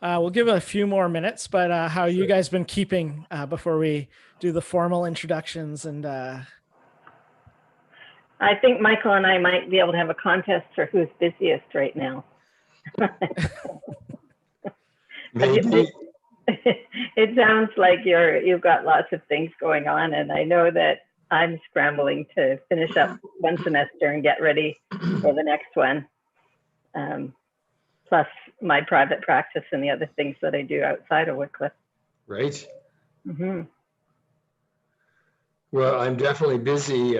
We'll give it a few more minutes, but how you guys been keeping before we do the formal introductions? And I think Michael and I might be able to have a contest for who's busiest right now. Maybe. It sounds like you've got lots of things going on, and I know that I'm scrambling to finish up one semester and get ready for the next one. Plus my private practice and the other things that I do outside of Wycliffe. Right. Mm-hmm. Well, I'm definitely busy.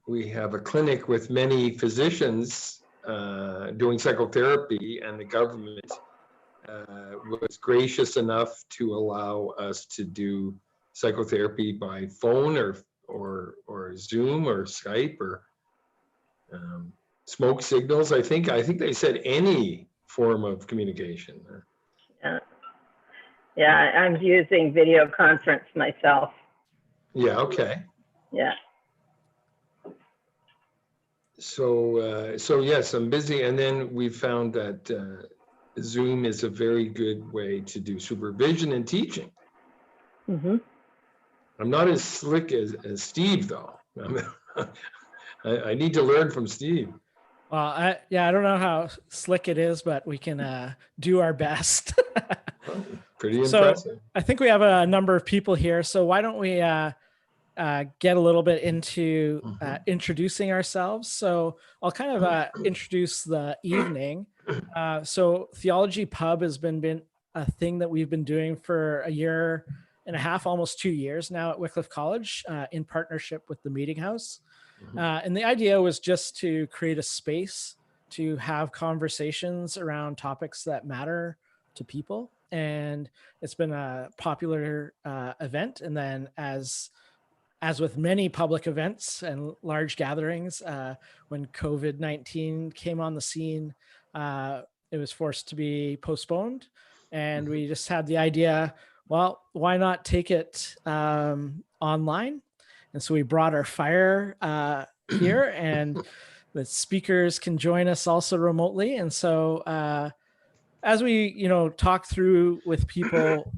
We have a clinic with many physicians doing psychotherapy, and the government was gracious enough to allow us to do psychotherapy by phone or Zoom or Skype or smoke signals. I think they said any form of communication. Yeah, I'm using video conference myself. Yeah, okay. Yeah. So yes, I'm busy, and then we found that Zoom is a very good way to do supervision and teaching. Mm-hmm. I'm not as slick as Steve, though. I need to learn from Steve. well, I don't know how slick it is, but we can do our best. Pretty So impressive. I think we have a number of people here. So why don't we get a little bit into introducing ourselves? So I'll kind of introduce the evening. So Theology Pub has been a thing that we've been doing for a year and a half, almost 2 years now at Wycliffe College in partnership with the Meeting House. And the idea was just to create a space to have conversations around topics that matter to people. And it's been a popular event. And then as with many public events and large gatherings, when COVID-19 came on the scene, it was forced to be postponed. And we just had the idea, well, why not take it online? And so we brought our fire here, and the speakers can join us also remotely. And so as we, talk through with people,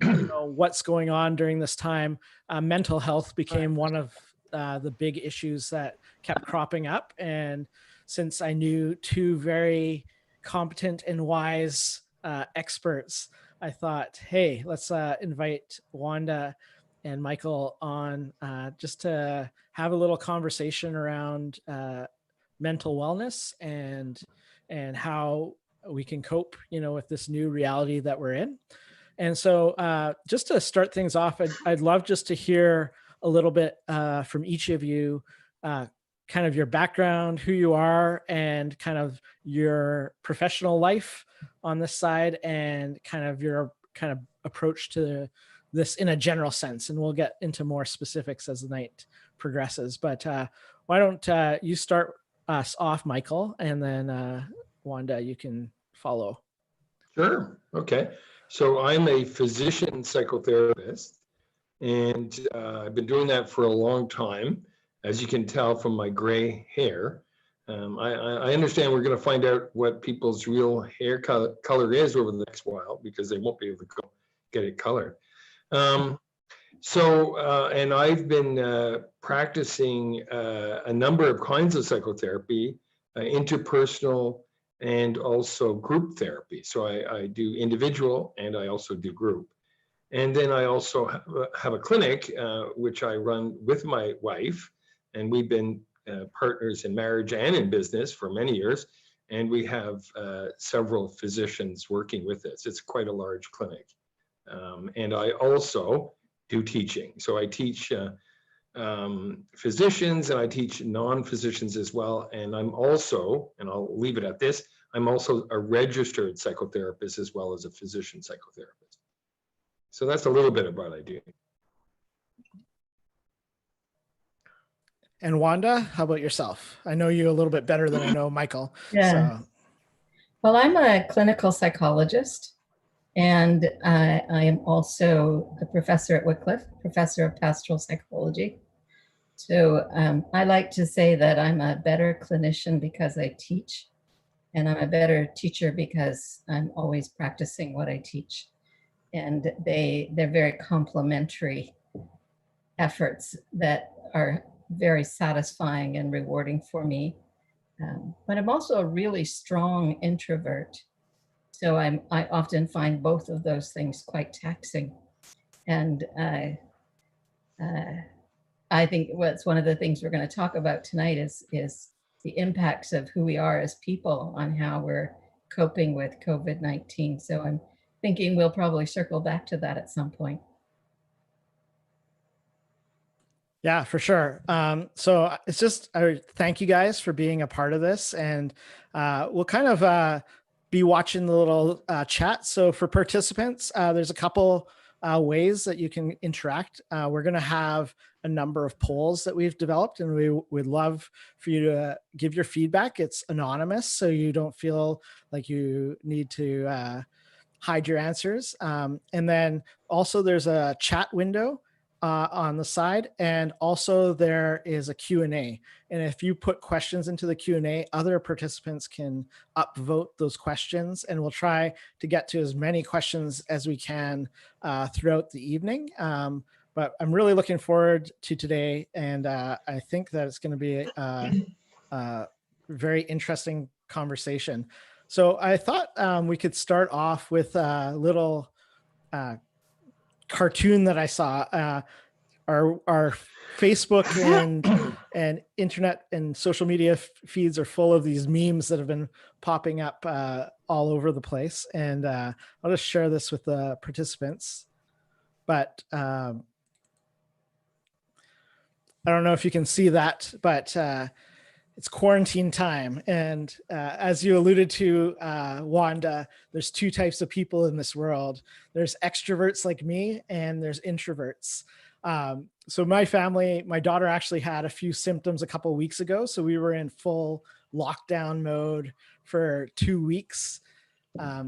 what's going on during this time, mental health became one of the big issues that kept cropping up. And since I knew two very competent and wise experts, I thought, hey, let's invite Wanda and Michael on just to have a little conversation around mental wellness and how we can cope, with this new reality that we're in. And so just to start things off, I'd love just to hear a little bit from each of you, kind of your background, who you are, and kind of your professional life on this side, and kind of your kind of approach to this in a general sense. And we'll get into more specifics as the night progresses. But why don't you start us off, Michael, and then Wanda, you can follow. Sure. Okay. So I'm a physician psychotherapist, and I've been doing that for a long time, as you can tell from my gray hair. I understand we're going to find out what people's real hair color is over the next while, because they won't be able to get it colored. And I've been practicing a number of kinds of psychotherapy, interpersonal and also group therapy. So I do individual and I also do group. And then I also have a clinic, which I run with my wife, and we've been partners in marriage and in business for many years. And we have several physicians working with us. It's quite a large clinic. And I also do teaching. So I teach physicians and I teach non-physicians as well. And I'm also, and I'll leave it at this, I'm also a registered psychotherapist as well as a physician psychotherapist. So that's a little bit of what I do. And Wanda, how about yourself? I know you a little bit better than I know Michael. Yeah. So. Well, I'm a clinical psychologist, and I am also a professor at Wycliffe, professor of pastoral psychology. So I like to say that I'm a better clinician because I teach, and I'm a better teacher because I'm always practicing what I teach. and they're very complementary efforts that are very satisfying and rewarding for me. But I'm also a really strong introvert. So I often find both of those things quite taxing. And I think what's one of the things we're going to talk about tonight is the impacts of who we are as people on how we're coping with COVID-19. So I'm thinking we'll probably circle back to that at some point. Yeah, for sure. So it's just, I thank you guys for being a part of this, and we'll kind of be watching the little chat. So for participants, there's a couple ways that you can interact. We're going to have a number of polls that we've developed, and we would love for you to give your feedback. It's anonymous, so you don't feel like you need to hide your answers. And then also there's a chat window on the side, and also there is a Q&A. And if you put questions into the Q&A, other participants can upvote those questions, and we'll try to get to as many questions as we can throughout the evening. But I'm really looking forward to today, and I think that it's going to be a very interesting conversation. So I thought we could start off with a little cartoon that I saw. Our Facebook and internet and social media feeds are full of these memes that have been popping up all over the place, and I'll just share this with the participants. But I don't know if you can see that, but it's quarantine time. And as you alluded to, Wanda, there's two types of people in this world. There's extroverts like me, and there's introverts. So my family, my daughter actually had a few symptoms a couple of weeks ago. So we were in full lockdown mode for 2 weeks,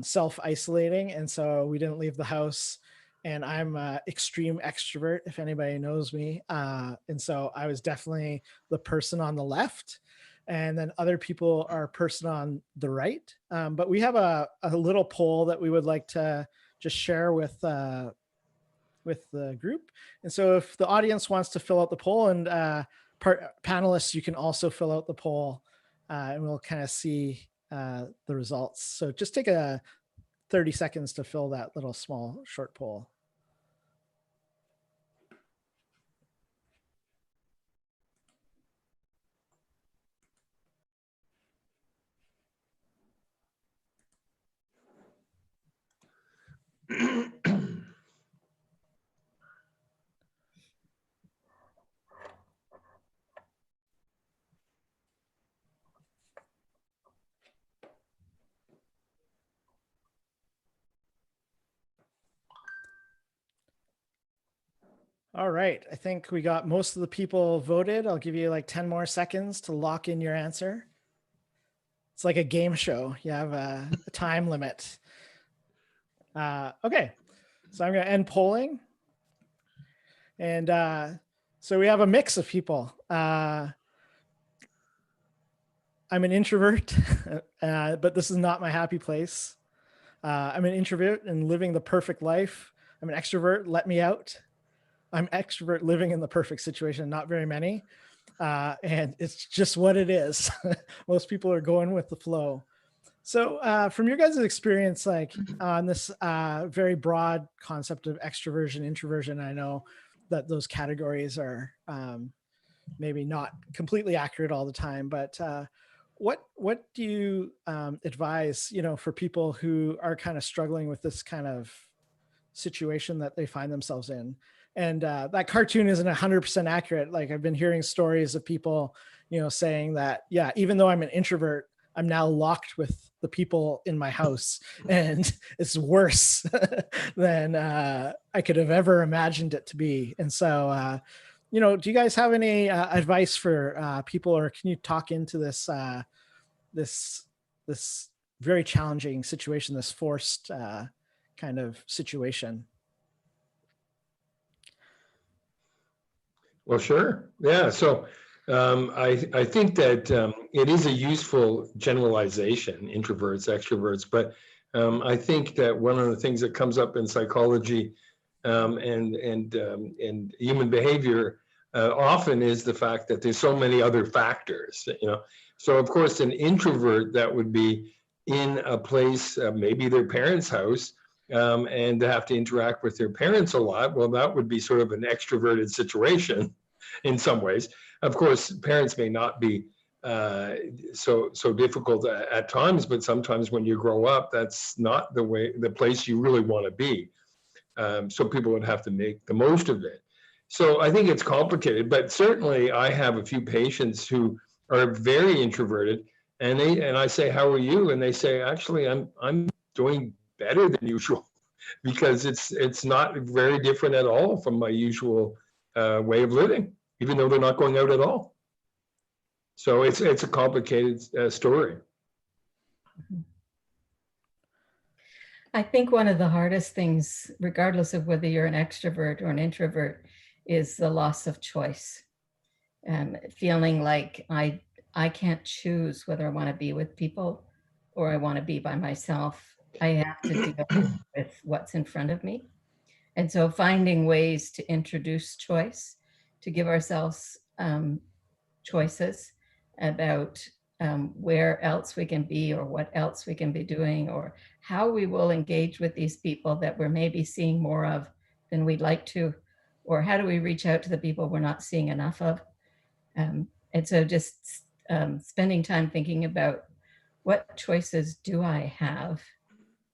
self-isolating. And so we didn't leave the house. And I'm an extreme extrovert, if anybody knows me. And so I was definitely the person on the left. And then other people are person on the right. But we have a little poll that we would like to just share with the group. And so if the audience wants to fill out the poll, and panelists, you can also fill out the poll, and we'll kind of see the results. So just take 30 seconds to fill that little small short poll. All right, I think we got most of the people voted. I'll give you like 10 more seconds to lock in your answer. It's like a game show. You have a time limit. Okay, so I'm going to end polling. And so we have a mix of people. I'm an introvert, but this is not my happy place. I'm an introvert and living the perfect life. I'm an extrovert, let me out. I'm extrovert living in the perfect situation, not very many. And it's just what it is. Most people are going with the flow. So from your guys' experience, like on this very broad concept of extroversion, introversion, I know that those categories are maybe not completely accurate all the time, but what do you advise, for people who are kind of struggling with this kind of situation that they find themselves in? And that cartoon isn't 100% accurate. Like I've been hearing stories of people, saying that, yeah, even though I'm an introvert, I'm now locked with the people in my house, and it's worse than I could have ever imagined it to be. And so, do you guys have any advice for people, or can you talk into this this very challenging situation, this forced kind of situation? Well, sure. Yeah. So I think that it is a useful generalization, introverts, extroverts, but I think that one of the things that comes up in psychology and human behavior often is the fact that there's so many other factors, you know. So of course, an introvert that would be in a place, maybe their parents' house, and they have to interact with their parents a lot. Well, that would be sort of an extroverted situation in some ways. Of course, parents may not be so difficult at times, but sometimes when you grow up, that's not the place you really want to be. So people would have to make the most of it. So I think it's complicated, but certainly I have a few patients who are very introverted, and I say, "How are you?" And they say, "Actually, I'm doing better than usual," because it's not very different at all from my usual way of living, even though they're not going out at all. So it's a complicated story. I think one of the hardest things, regardless of whether you're an extrovert or an introvert, is the loss of choice. Feeling like I can't choose whether I want to be with people or I want to be by myself. I have to deal with what's in front of me. And so finding ways to introduce choice, to give ourselves choices about where else we can be or what else we can be doing or how we will engage with these people that we're maybe seeing more of than we'd like to, or how do we reach out to the people we're not seeing enough of. And so just spending time thinking about what choices do I have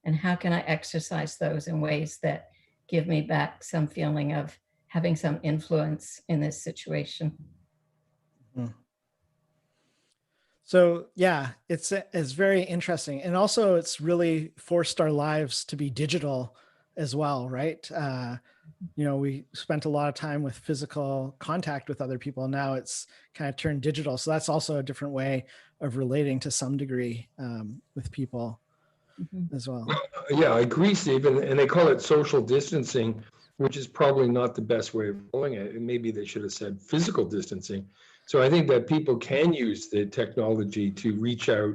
and how can I exercise those in ways that give me back some feeling of having some influence in this situation. Mm. So yeah, it's very interesting. And also it's really forced our lives to be digital as well, right? You know, we spent a lot of time with physical contact with other people. Now it's kind of turned digital. So that's also a different way of relating to some degree with people as well. Yeah, I agree, Steve. And they call it social distancing, which is probably not the best way of calling it. Maybe they should have said physical distancing. So I think that people can use the technology to reach out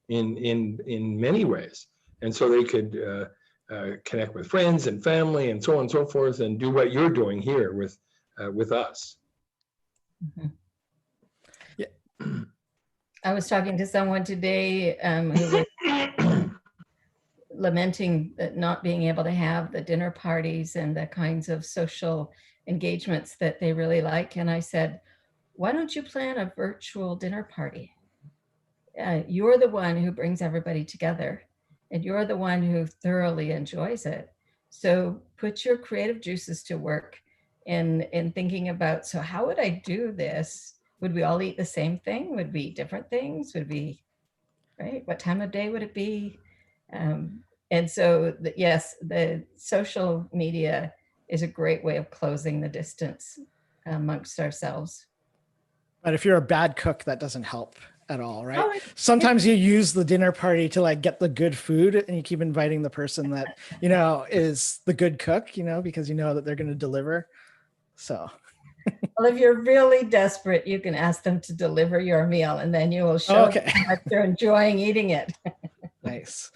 in many ways. And so they could connect with friends and family and so on and so forth, and do what you're doing here with us. Mm-hmm. Yeah. I was talking to someone today who was lamenting that not being able to have the dinner parties and the kinds of social engagements that they really like. And I said, why don't you plan a virtual dinner party? You're the one who brings everybody together and you're the one who thoroughly enjoys it. So put your creative juices to work in thinking about, so how would I do this? Would we all eat the same thing? Would we eat different things? Would we, right? What time of day would it be? And so, yes, the social media is a great way of closing the distance amongst ourselves. But if you're a bad cook, that doesn't help at all, right? Oh, sometimes you use the dinner party to like get the good food and you keep inviting the person that, you know, is the good cook, you know, because you know that they're going to deliver. So. Well, if you're really desperate, you can ask them to deliver your meal and then you will show them that they're enjoying eating it. Nice.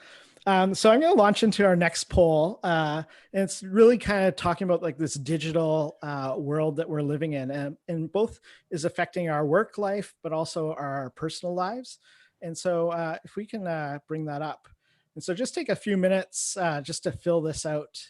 So I'm going to launch into our next poll. And it's really kind of talking about like this digital world that we're living in, and both is affecting our work life, but also our personal lives. And so if we can bring that up. And so just take a few minutes just to fill this out.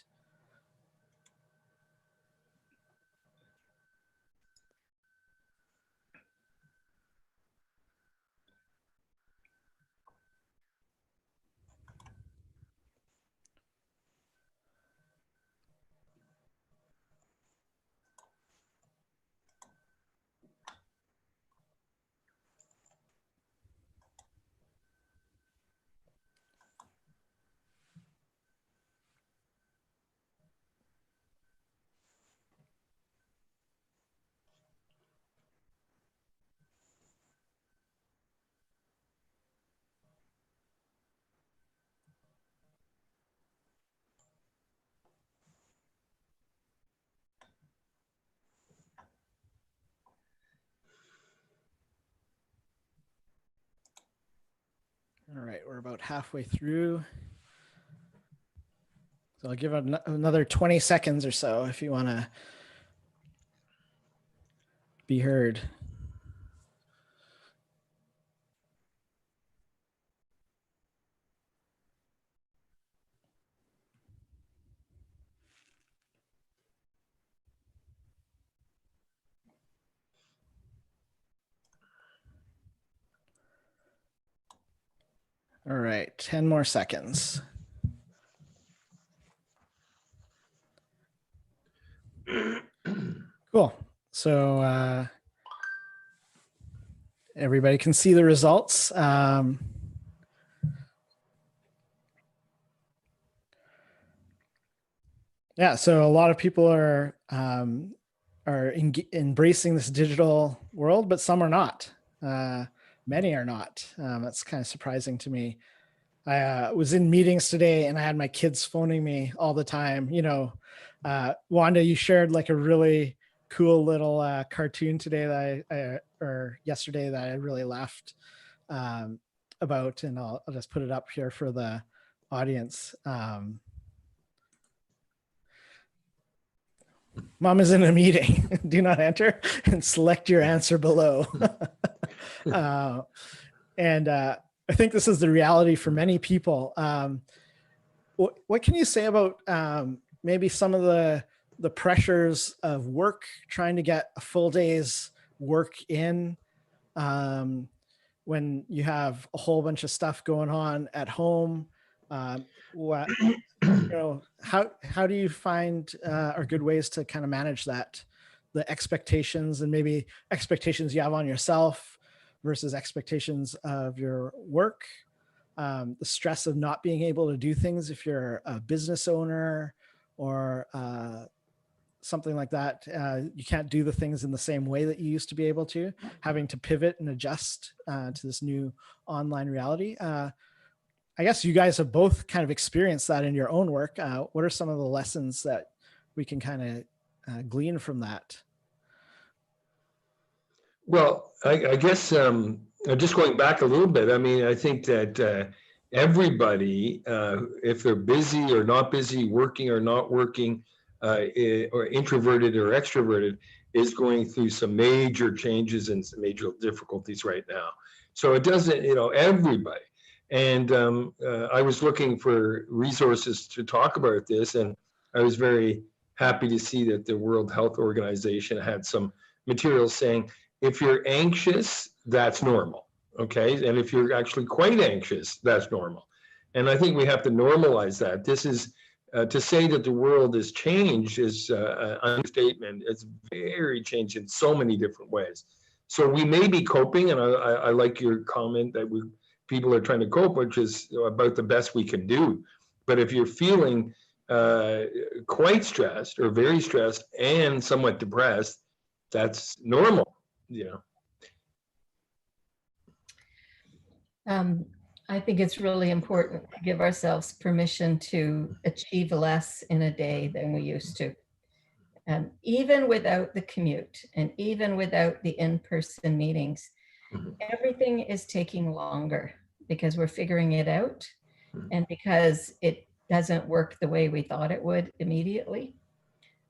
All right, we're about halfway through. So I'll give it another 20 seconds or so if you want to be heard. All right, 10 more seconds. Cool. So everybody can see the results. Yeah, so a lot of people are embracing this digital world, but some are not. Many are not. That's kind of surprising to me. I was in meetings today and I had my kids phoning me all the time. You know, Wanda, you shared like a really cool little cartoon today that or yesterday that I really laughed about, and I'll just put it up here for the audience. Mom is in a meeting. Do not enter and select your answer below. I think this is the reality for many people. What can you say about maybe some of the pressures of work, trying to get a full day's work in when you have a whole bunch of stuff going on at home? What, you know, how do you find are good ways to kind of manage that, the expectations and maybe expectations you have on yourself versus expectations of your work, the stress of not being able to do things if you're a business owner or something like that. You can't do the things in the same way that you used to be able to, having to pivot and adjust to this new online reality. I guess you guys have both kind of experienced that in your own work. What are some of the lessons that we can kind of glean from that? Well, I guess just going back a little bit, I mean, I think that everybody, if they're busy or not busy, working or not working, or introverted or extroverted, is going through some major changes and some major difficulties right now. So it doesn't, you know, everybody. And I was looking for resources to talk about this, and I was very happy to see that the World Health Organization had some materials saying, if you're anxious, that's normal, okay? And if you're actually quite anxious, that's normal. And I think we have to normalize that. This is, to say that the world has changed is an understatement. It's very changed in so many different ways. So we may be coping, and I like your comment that people are trying to cope, which is about the best we can do. But if you're feeling quite stressed or very stressed and somewhat depressed, that's normal, you know. I think it's really important to give ourselves permission to achieve less in a day than we used to. Even without the commute and even without the in-person meetings, everything is taking longer because we're figuring it out and because it doesn't work the way we thought it would immediately.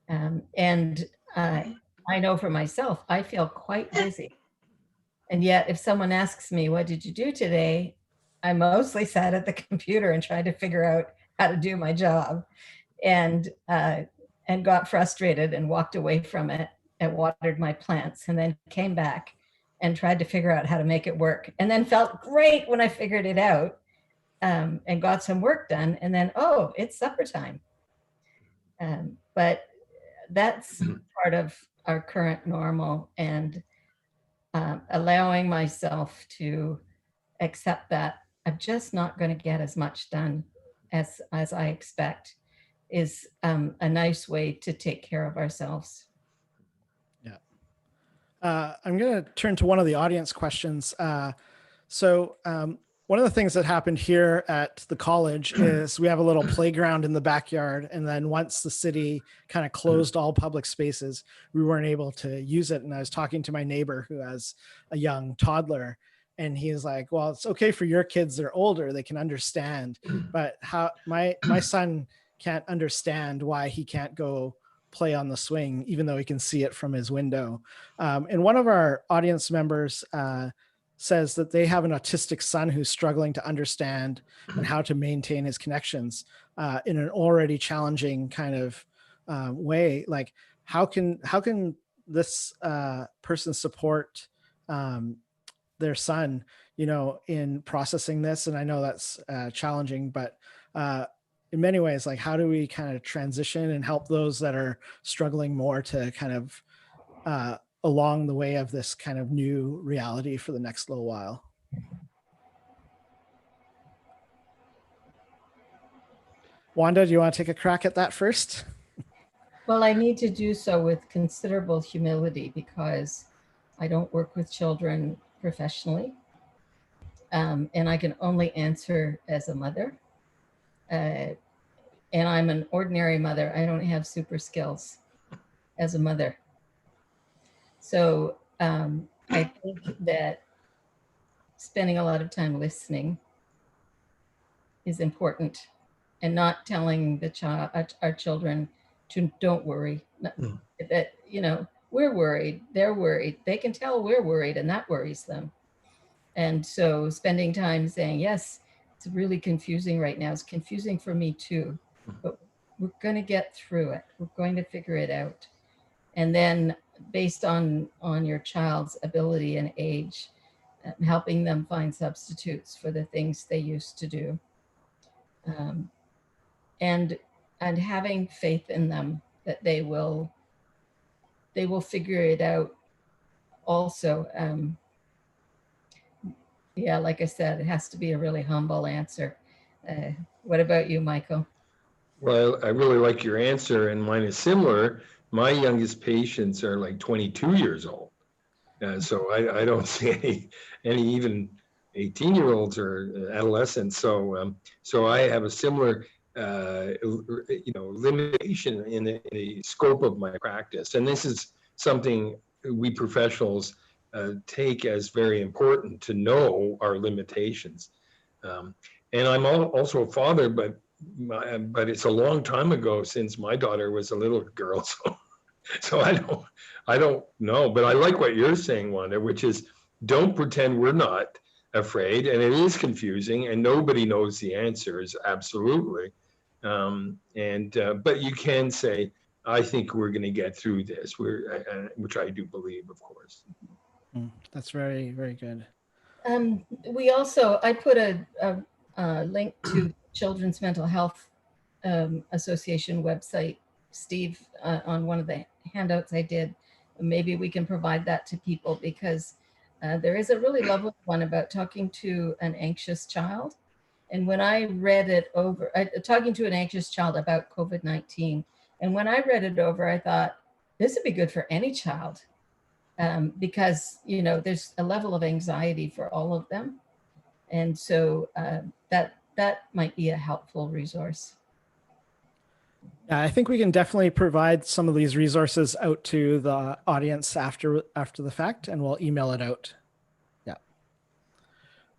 I know for myself, I feel quite busy. And yet if someone asks me, what did you do today? I mostly sat at the computer and tried to figure out how to do my job, and got frustrated and walked away from it and watered my plants, and then came back and tried to figure out how to make it work, and then felt great when I figured it out and got some work done, and then, oh, it's supper time. But that's part of our current normal, and allowing myself to accept that I'm just not going to get as much done as I expect is a nice way to take care of ourselves. Yeah. I'm going to turn to one of the audience questions. One of the things that happened here at the college is we have a little playground in the backyard. And then once the city kind of closed all public spaces, we weren't able to use it. And I was talking to my neighbor who has a young toddler, and he's like, well, it's okay for your kids. They're older. They can understand. But how my son can't understand why he can't go play on the swing, even though he can see it from his window. And one of our audience members says that they have an autistic son who's struggling to understand and how to maintain his connections in an already challenging kind of way. Like, how can this person support their son, in processing this? And I know that's challenging, but in many ways, like, how do we kind of transition and help those that are struggling more to kind of along the way of this kind of new reality for the next little while? Wanda, do you want to take a crack at that first? Well, I need to do so with considerable humility because I don't work with children professionally. And I can only answer as a mother. And I'm an ordinary mother. I don't have super skills as a mother. So I think that spending a lot of time listening is important, and not telling our children to don't worry. That, we're worried, they're worried. They can tell we're worried, and that worries them. And so spending time saying, yes, it's really confusing right now. It's confusing for me too, but we're going to get through it. We're going to figure it out. And then based on your child's ability and age, helping them find substitutes for the things they used to do. And having faith in them that they will figure it out also. Yeah, like I said, it has to be a really humble answer. What about you, Michael? Well, I really like your answer, and mine is similar. My youngest patients are like 22 years old. So I don't see any even 18-year-olds or adolescents. So I have a similar limitation in the scope of my practice. And this is something we professionals take as very important, to know our limitations. And I'm also a father, but it's a long time ago since my daughter was a little girl. So I don't know, but I like what you're saying, Wanda, which is, don't pretend we're not afraid. And it is confusing, and nobody knows the answers, absolutely. But you can say, I think we're going to get through this, which I do believe, of course. That's very, very good. We also, I put a link to Children's Mental Health Association website, Steve, on one of the handouts I did. Maybe we can provide that to people, because there is a really lovely one about talking to an anxious child. And when I read it over, talking to an anxious child about COVID-19, and when I read it over, I thought, this would be good for any child, because, there's a level of anxiety for all of them. And so that might be a helpful resource. Yeah, I think we can definitely provide some of these resources out to the audience after the fact, and we'll email it out. Yeah.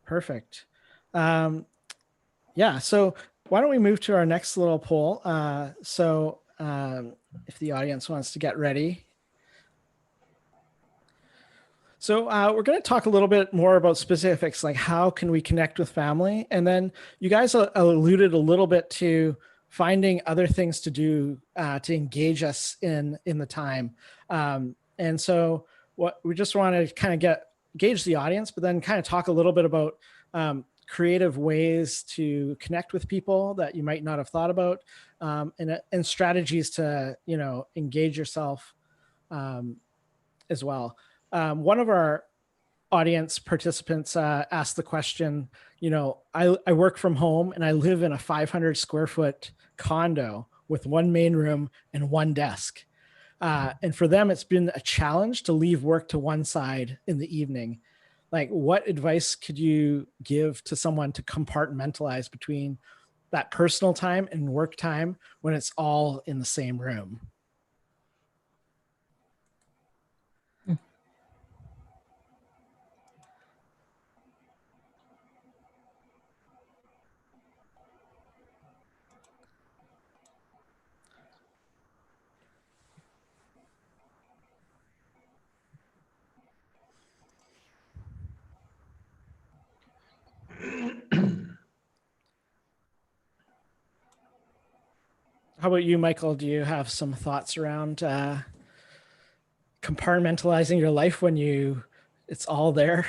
Perfect. Yeah, so why don't we move to our next little poll? If the audience wants to get ready. So we're going to talk a little bit more about specifics, like how can we connect with family? And then you guys alluded a little bit to finding other things to do to engage us in the time. And so what we just want to kind of gauge the audience, but then kind of talk a little bit about creative ways to connect with people that you might not have thought about, and strategies to, engage yourself as well. One of our audience participants asked the question, I work from home and I live in a 500 square foot condo with one main room and one desk. And for them, it's been a challenge to leave work to one side in the evening. Like, what advice could you give to someone to compartmentalize between that personal time and work time when it's all in the same room? How about you, Michael? Do you have some thoughts around compartmentalizing your life when it's all there?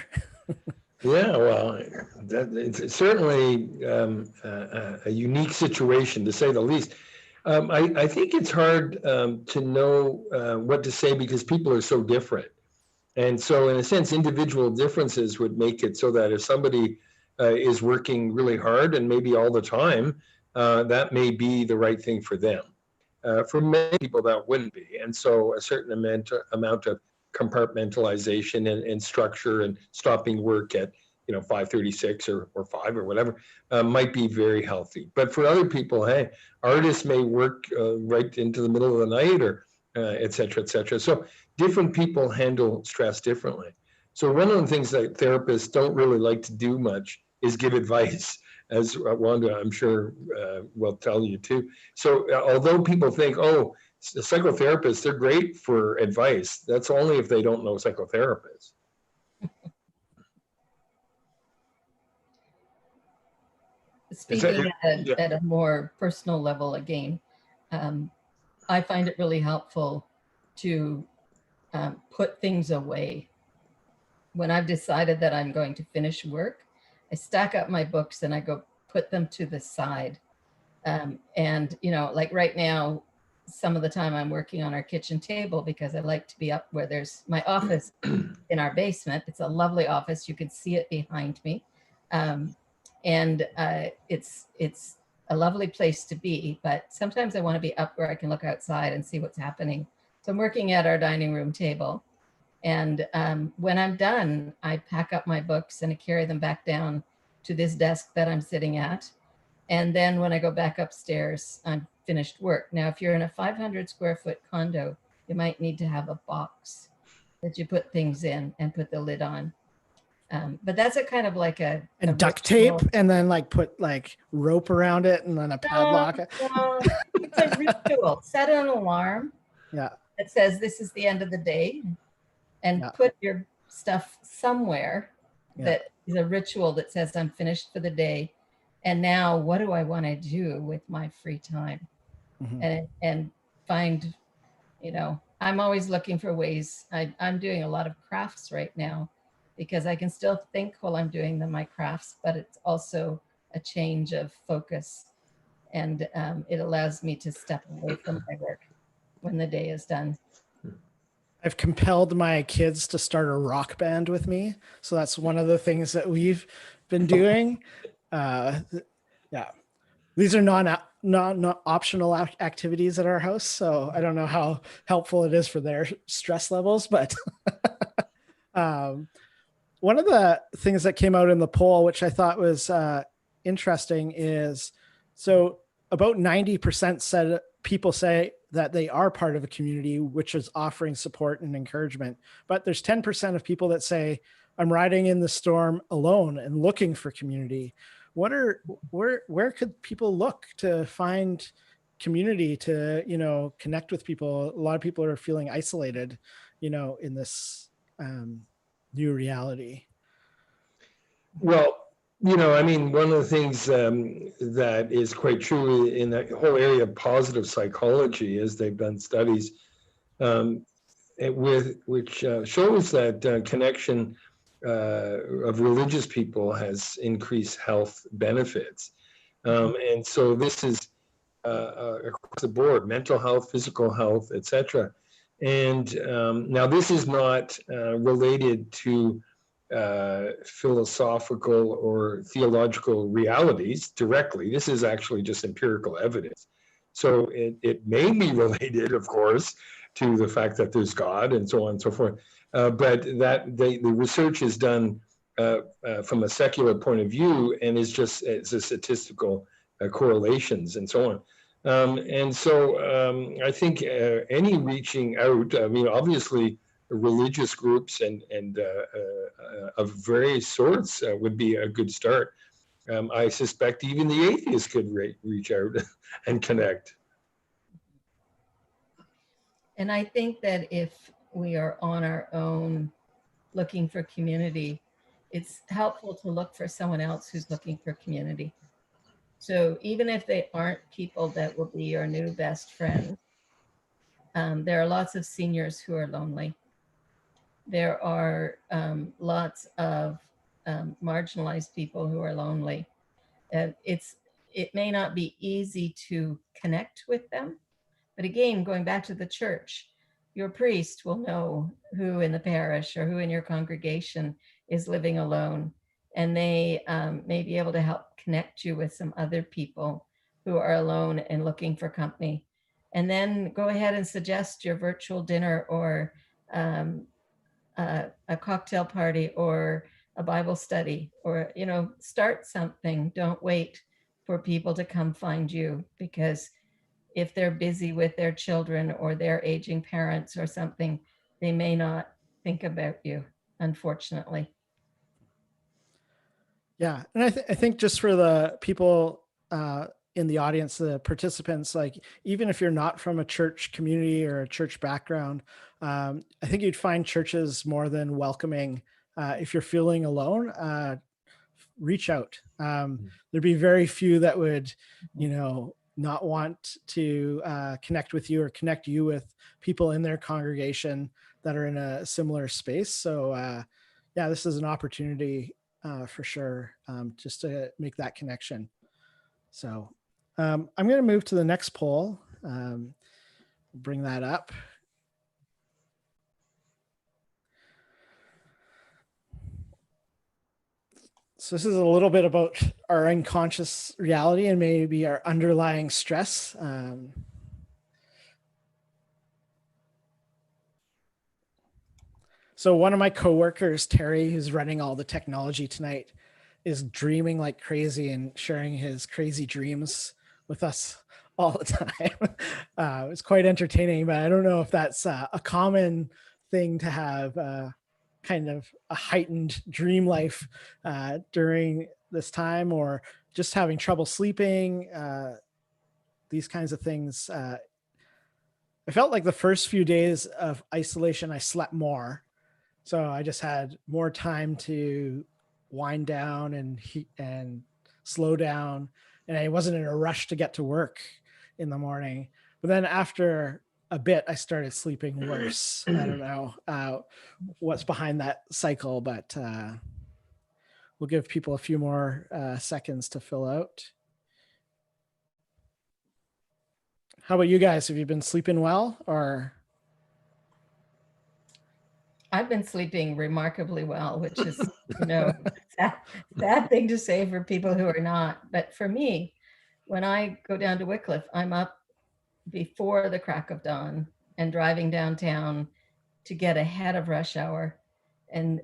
Yeah, well, it's certainly a unique situation, to say the least. I think it's hard to know what to say because people are so different. And so, in a sense, individual differences would make it so that if somebody is working really hard and maybe all the time, that may be the right thing for them. For many people, that wouldn't be. And so, a certain amount of compartmentalization and structure and stopping work at 5:36 or 5 or whatever might be very healthy. But for other people, hey, artists may work right into the middle of the night or et cetera, et cetera. So different people handle stress differently. So one of the things that therapists don't really like to do much is give advice, as Wanda, I'm sure, will tell you too. So although people think, oh, psychotherapists, they're great for advice, that's only if they don't know psychotherapists. Speaking at a more personal level again, I find it really helpful to put things away. When I've decided that I'm going to finish work, I stack up my books and I go put them to the side. And, like right now, some of the time I'm working on our kitchen table because I like to be up where there's my office in our basement. It's a lovely office. You can see it behind me. And it's a lovely place to be, but sometimes I want to be up where I can look outside and see what's happening. So I'm working at our dining room table. And when I'm done, I pack up my books and I carry them back down to this desk that I'm sitting at. And then when I go back upstairs, I'm finished work. Now, if you're in a 500 square foot condo, you might need to have a box that you put things in and put the lid on. But that's a kind of like a duct tape, and then like put like rope around it, and then a padlock. No, it's a ritual. Set an alarm. Yeah. That says this is the end of the day, and put your stuff somewhere. That is a ritual that says I'm finished for the day, and now what do I want to do with my free time? Mm-hmm. And find, I'm always looking for ways. I'm doing a lot of crafts right now, because I can still think while I'm doing my crafts, but it's also a change of focus. And it allows me to step away from my work when the day is done. I've compelled my kids to start a rock band with me. So that's one of the things that we've been doing. These are not optional activities at our house. So I don't know how helpful it is for their stress levels, but one of the things that came out in the poll, which I thought was interesting, is so about 90% said people say that they are part of a community which is offering support and encouragement. But there's 10% of people that say, I'm riding in the storm alone and looking for community. Where could people look to find community, to, connect with people? A lot of people are feeling isolated, in this new reality. Well, one of the things that is quite true in that whole area of positive psychology is they've done studies which shows that connection of religious people has increased health benefits. And so this is across the board, mental health, physical health, etc. And now this is not related to philosophical or theological realities directly. This is actually just empirical evidence. So it may be related, of course, to the fact that there's God and so on and so forth. But that the research is done from a secular point of view, and it's a statistical correlations and so on. And so I think any reaching out, obviously religious groups and of various sorts would be a good start. I suspect even the atheists could reach out and connect. And I think that if we are on our own looking for community, it's helpful to look for someone else who's looking for community. So even if they aren't people that will be your new best friend, there are lots of seniors who are lonely. There are lots of marginalized people who are lonely. It may not be easy to connect with them, but again, going back to the church, your priest will know who in the parish or who in your congregation is living alone, and they may be able to help connect you with some other people who are alone and looking for company. And then go ahead and suggest your virtual dinner or a cocktail party or a Bible study, or, you know, start something. Don't wait for people to come find you, because if they're busy with their children or their aging parents or something, they may not think about you, unfortunately. Yeah. And I think just for the people in the audience, the participants, like, even if you're not from a church community or a church background, I think you'd find churches more than welcoming. If you're feeling alone, reach out. There'd be very few that would, you know, not want to connect with you or connect you with people in their congregation that are in a similar space. So yeah, this is an opportunity for sure, just to make that connection. So I'm going to move to the next poll. Bring that up. So this is a little bit about our unconscious reality and maybe our underlying stress. So one of my coworkers, Terry, who's running all the technology tonight, is dreaming like crazy and sharing his crazy dreams with us all the time. It's quite entertaining, but I don't know if that's a common thing to have kind of a heightened dream life during this time, or just having trouble sleeping, these kinds of things. I felt like the first few days of isolation, I slept more. So I just had more time to wind down and slow down. And I wasn't in a rush to get to work in the morning. But then after a bit, I started sleeping worse. I don't know what's behind that cycle, but we'll give people a few more seconds to fill out. How about you guys? Have you been sleeping well, or? I've been sleeping remarkably well, which is, you know, sad thing to say for people who are not. But for me, when I go down to Wycliffe, I'm up before the crack of dawn and driving downtown to get ahead of rush hour. And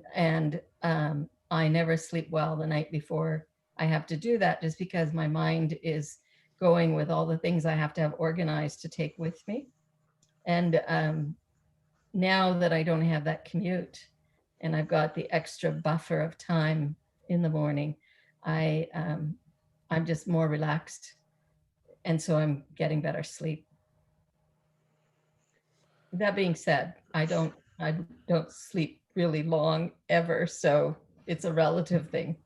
I never sleep well the night before I have to do that, just because my mind is going with all the things I have to have organized to take with me. And now that I don't have that commute and I've got the extra buffer of time in the morning, I'm just more relaxed. And so I'm getting better sleep. That being said, I don't sleep really long ever. So it's a relative thing.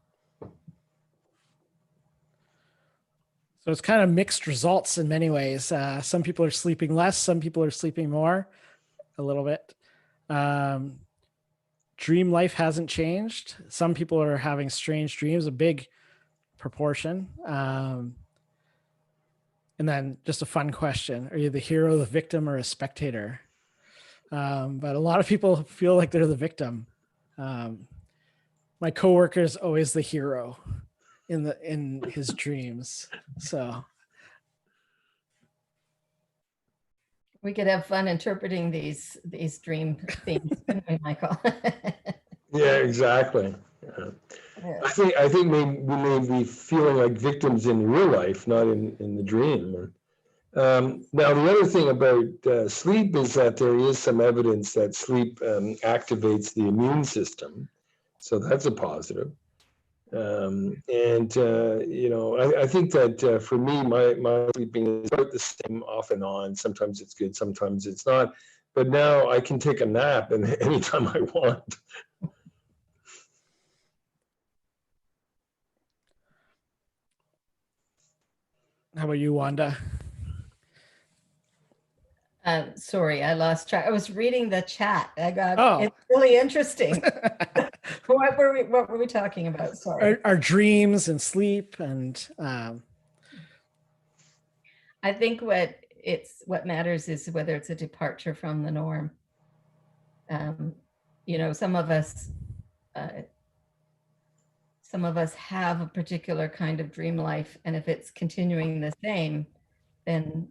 So it's kind of mixed results in many ways. Some people are sleeping less, some people are sleeping more, a little bit. Dream life hasn't changed. Some people are having strange dreams, a big proportion. And then just a fun question: are you the hero, the victim, or a spectator? But a lot of people feel like they're the victim. My coworker is always the hero in his dreams. So we could have fun interpreting these dream things, couldn't we, Michael? Yeah, exactly. Yeah. I think we may be feeling like victims in real life, not in the dream. Now, the other thing about sleep is that there is some evidence that sleep activates the immune system. So that's a positive. You know, I think that for me, my sleeping is about the same off and on. Sometimes it's good, sometimes it's not. But now I can take a nap anytime I want. How about you, Wanda? Sorry, I lost track. I was reading the chat. Oh. It's really interesting. What were we talking about? Sorry. Our dreams and sleep and I think what matters is whether it's a departure from the norm. You know, some of us have a particular kind of dream life, and if it's continuing the same, then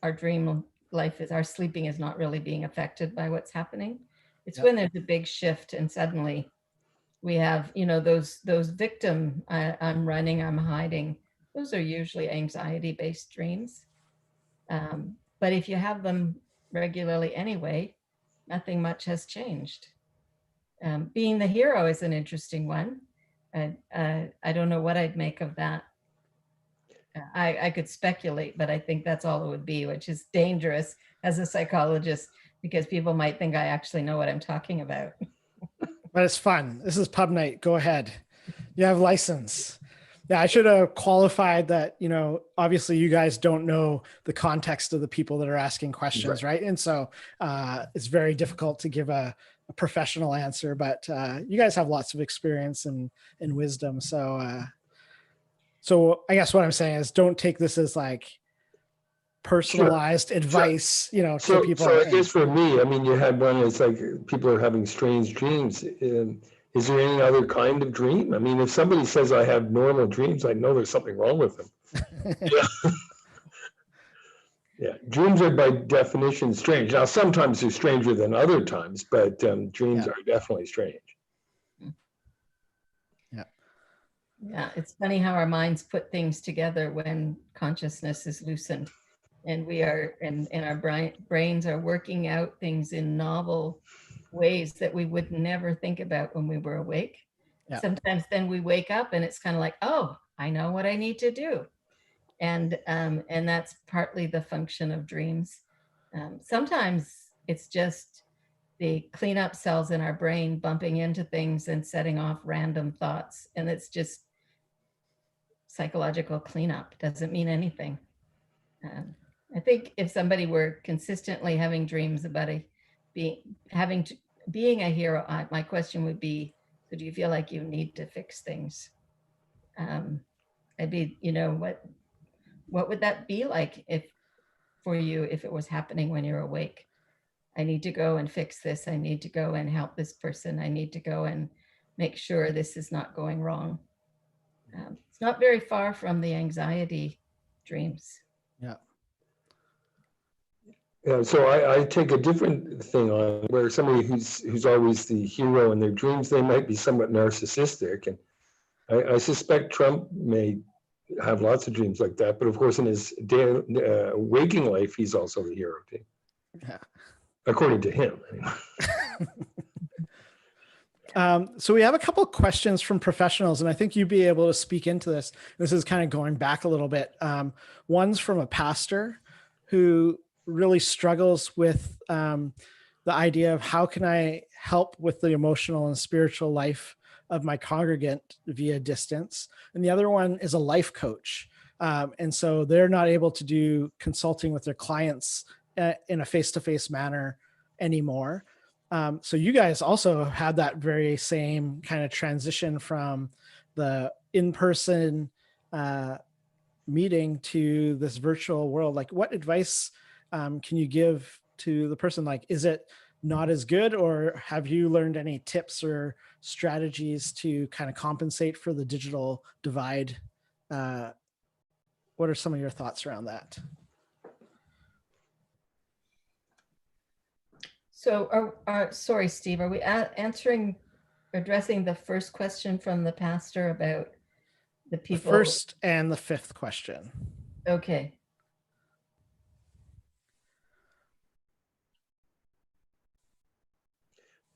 our dream life our sleeping is not really being affected by what's happening. It's when there's a big shift and suddenly we have, you know, those victim, I'm running, I'm hiding. Those are usually anxiety-based dreams. But if you have them regularly anyway, nothing much has changed. Being the hero is an interesting one. I don't know what I'd make of that. I could speculate, but I think that's all it would be, which is dangerous as a psychologist because people might think I actually know what I'm talking about. But it's fun. This is pub night. Go ahead. You have license. Yeah, I should have qualified that, you know, obviously you guys don't know the context of the people that are asking questions, right? And so it's very difficult to give a professional answer, but you guys have lots of experience and wisdom. So I guess what I'm saying is don't take this as like personalized advice, you know, to people. So I guess for me, I mean, you had one, it's like people are having strange dreams. Is there any other kind of dream? I mean, if somebody says I have normal dreams, I know there's something wrong with them. Yeah. Yeah, dreams are by definition strange. Now, sometimes they're stranger than other times, but dreams are definitely strange. Yeah, it's funny how our minds put things together when consciousness is loosened, and our brains are working out things in novel ways that we would never think about when we were awake. Yeah. Sometimes then we wake up and it's kind of like, oh, I know what I need to do. And that's partly the function of dreams. Sometimes it's just the cleanup cells in our brain bumping into things and setting off random thoughts. And it's just psychological cleanup. Doesn't mean anything. I think if somebody were consistently having dreams about being a hero, my question would be, so do you feel like you need to fix things? I'd be, you know, what would that be like for you if it was happening when you're awake? I need to go and fix this. I need to go and help this person. I need to go and make sure this is not going wrong. It's not very far from the anxiety dreams. Yeah. Yeah, so I take a different thing on where somebody who's always the hero in their dreams, they might be somewhat narcissistic. And I suspect Trump may have lots of dreams like that, but of course in his waking life, he's also the hero too. Yeah. According to him. So we have a couple of questions from professionals, and I think you'd be able to speak into this. This is kind of going back a little bit. One's from a pastor who really struggles with the idea of how can I help with the emotional and spiritual life of my congregant via distance. And the other one is a life coach. And so they're not able to do consulting with their clients in a face-to-face manner anymore. So you guys also had that very same kind of transition from the in-person meeting to this virtual world. Like, what advice can you give to the person? Like, is it not as good, or have you learned any tips or strategies to kind of compensate for the digital divide? What are some of your thoughts around that? So, sorry, Steve, are we addressing the first question from the pastor about the people? The first and the fifth question. Okay.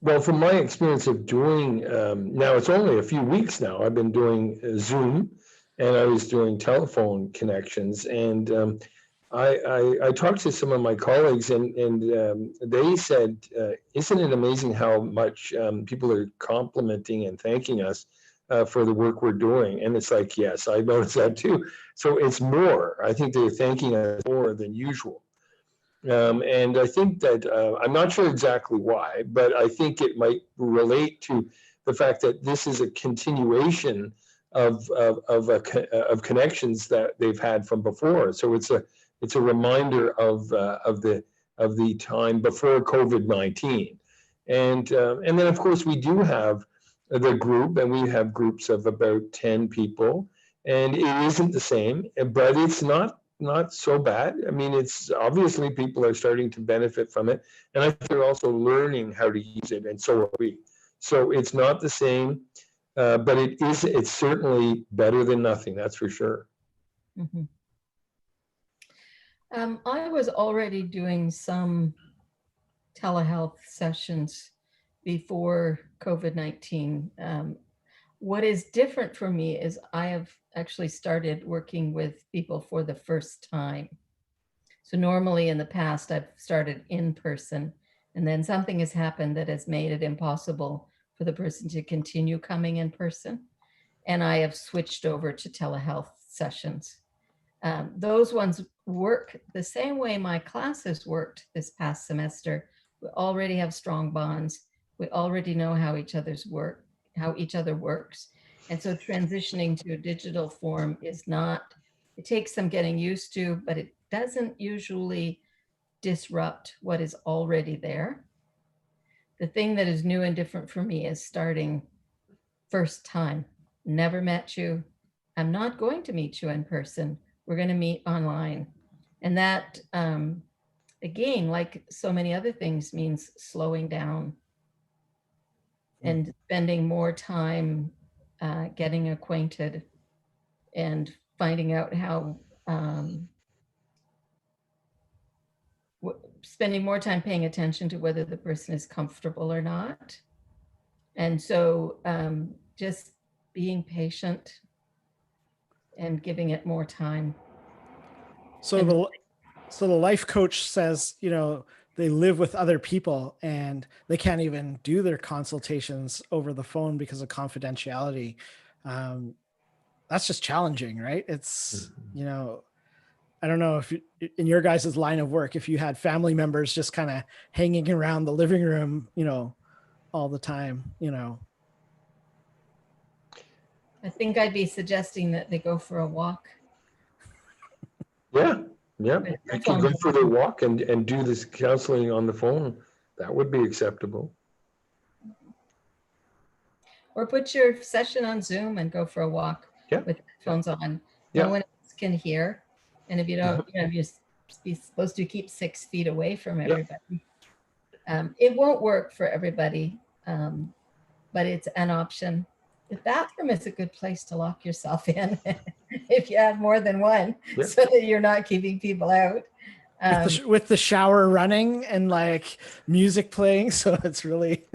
Well, from my experience of doing, now it's only a few weeks now, I've been doing Zoom, and I was doing telephone connections, and I talked to some of my colleagues, and they said, isn't it amazing how much people are complimenting and thanking us for the work we're doing. And it's like, yes, I noticed that too. So it's more. I think they're thanking us more than usual. And I think that I'm not sure exactly why, but I think it might relate to the fact that this is a continuation of connections that they've had from before. So it's a reminder of the time before COVID-19, and then of course we do have the group, and we have groups of about 10 people, and it isn't the same, but it's not so bad. I mean, it's obviously people are starting to benefit from it, and I think they're also learning how to use it, and so are we. So it's not the same, but it's certainly better than nothing, that's for sure. Mm-hmm. I was already doing some telehealth sessions before COVID-19. What is different for me is I have actually started working with people for the first time. So normally in the past, I've started in person, and then something has happened that has made it impossible for the person to continue coming in person. And I have switched over to telehealth sessions. Those ones work the same way my classes worked this past semester. We already have strong bonds. We already know how each other works. And so transitioning to a digital form is not, it takes some getting used to, but it doesn't usually disrupt what is already there. The thing that is new and different for me is starting first time. Never met you. I'm not going to meet you in person. We're going to meet online. And that, again, like so many other things, means slowing down and spending more time getting acquainted and finding out how, spending more time paying attention to whether the person is comfortable or not. And so just being patient and giving it more time. So the life coach says, they live with other people and they can't even do their consultations over the phone because of confidentiality. That's just challenging, right? It's, I don't know if in your guys' line of work, if you had family members just kind of hanging around the living room, all the time, I think I'd be suggesting that they go for a walk. Yeah. I can go for the walk and do this counseling on the phone. That would be acceptable. Or put your session on Zoom and go for a walk with headphones on. No one else can hear. And if you don't, you're supposed to keep 6 feet away from everybody. It won't work for everybody, but it's an option. The bathroom is a good place to lock yourself in if you have more than one, so that you're not keeping people out. With the shower running and like music playing, so it's really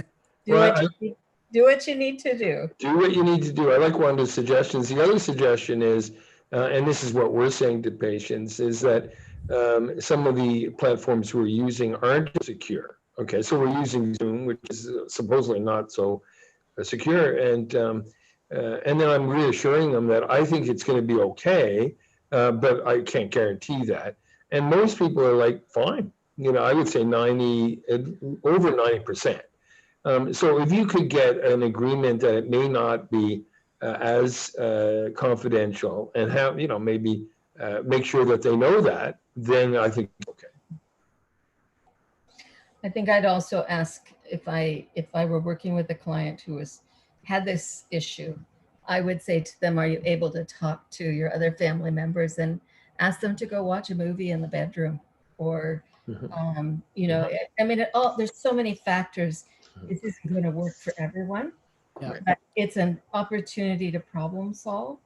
do what you need to do. Do what you need to do. I like Wanda's suggestions. The other suggestion is, and this is what we're saying to patients, is that some of the platforms we're using aren't secure. Okay, so we're using Zoom, which is supposedly not so secure, and then I'm reassuring them that I think it's going to be okay, but I can't guarantee that. And most people are like, fine. I would say over 90%. So if you could get an agreement that it may not be as confidential, and have maybe make sure that they know that, then I think okay. I think I'd also ask, if I were working with a client who had this issue, I would say to them, are you able to talk to your other family members and ask them to go watch a movie in the bedroom? Or, I mean, there's so many factors. This isn't going to work for everyone, but it's an opportunity to problem solve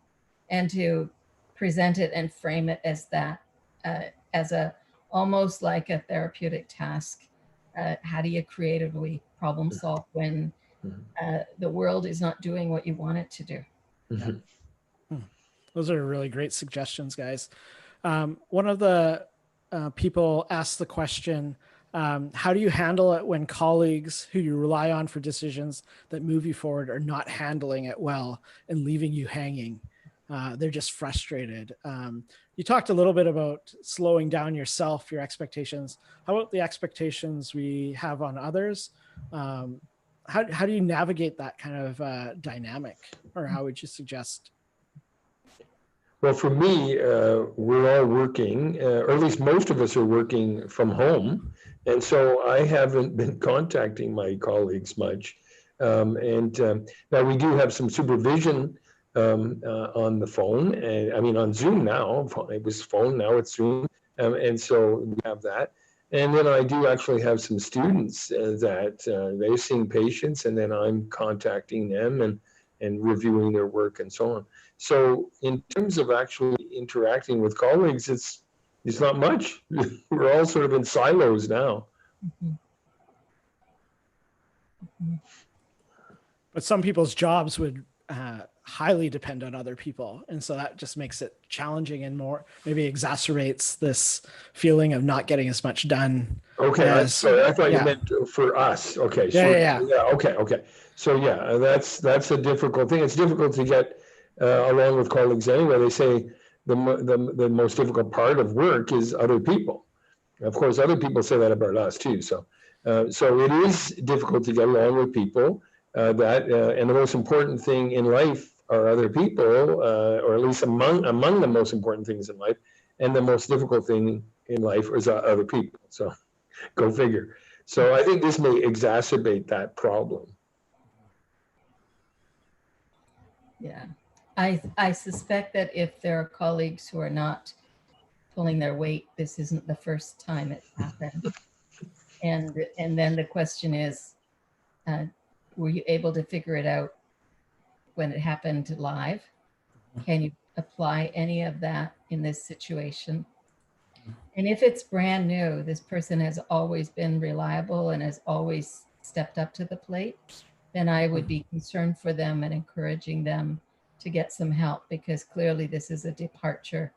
and to present it and frame it as that, as almost like a therapeutic task. How do you creatively problem solve when the world is not doing what you want it to do? Those are really great suggestions, guys. One of the people asked the question, How do you handle it when colleagues who you rely on for decisions that move you forward are not handling it well and leaving you hanging? They're just frustrated. You talked a little bit about slowing down yourself, your expectations. How about the expectations we have on others? How do you navigate that kind of dynamic, or how would you suggest? Well, for me, we're all working, or at least most of us are working from home. And so I haven't been contacting my colleagues much. Now we do have some supervision on the phone, and I mean on Zoom now. It was phone, now it's Zoom, and so we have that. And then I do actually have some students that they're seeing patients, and then I'm contacting them and reviewing their work and so on. So in terms of actually interacting with colleagues, it's not much. We're all sort of in silos now. Mhm. Mhm. But some people's jobs would highly depend on other people. And so that just makes it challenging and more, maybe exacerbates this feeling of not getting as much done. Okay, sorry, I thought yeah. you meant for us. Okay, Yeah. okay. So yeah, that's a difficult thing. It's difficult to get along with colleagues anyway. They say the most difficult part of work is other people. Of course, other people say that about us too. So it is difficult to get along with people. And the most important thing in life are other people, or at least among the most important things in life. And the most difficult thing in life is other people. So go figure. So I think this may exacerbate that problem. Yeah. I suspect that if there are colleagues who are not pulling their weight, this isn't the first time it's happened. And then the question is, were you able to figure it out when it happened live? Can you apply any of that in this situation? And if it's brand new, this person has always been reliable and has always stepped up to the plate, then I would be concerned for them and encouraging them to get some help, because clearly this is a departure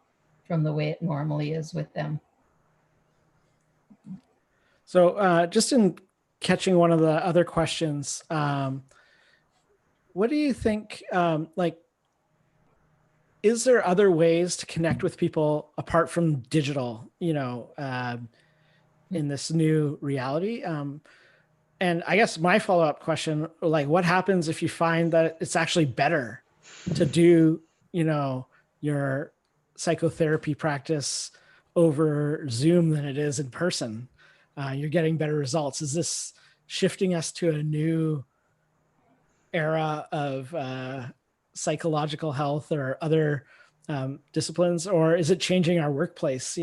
from the way it normally is with them. So just in catching one of the other questions, what do you think, is there other ways to connect with people apart from digital, in this new reality? And I guess my follow-up question, what happens if you find that it's actually better to do, your psychotherapy practice over Zoom than it is in person? You're getting better results. Is this shifting us to a new era of psychological health or other disciplines, or is it changing our workplace?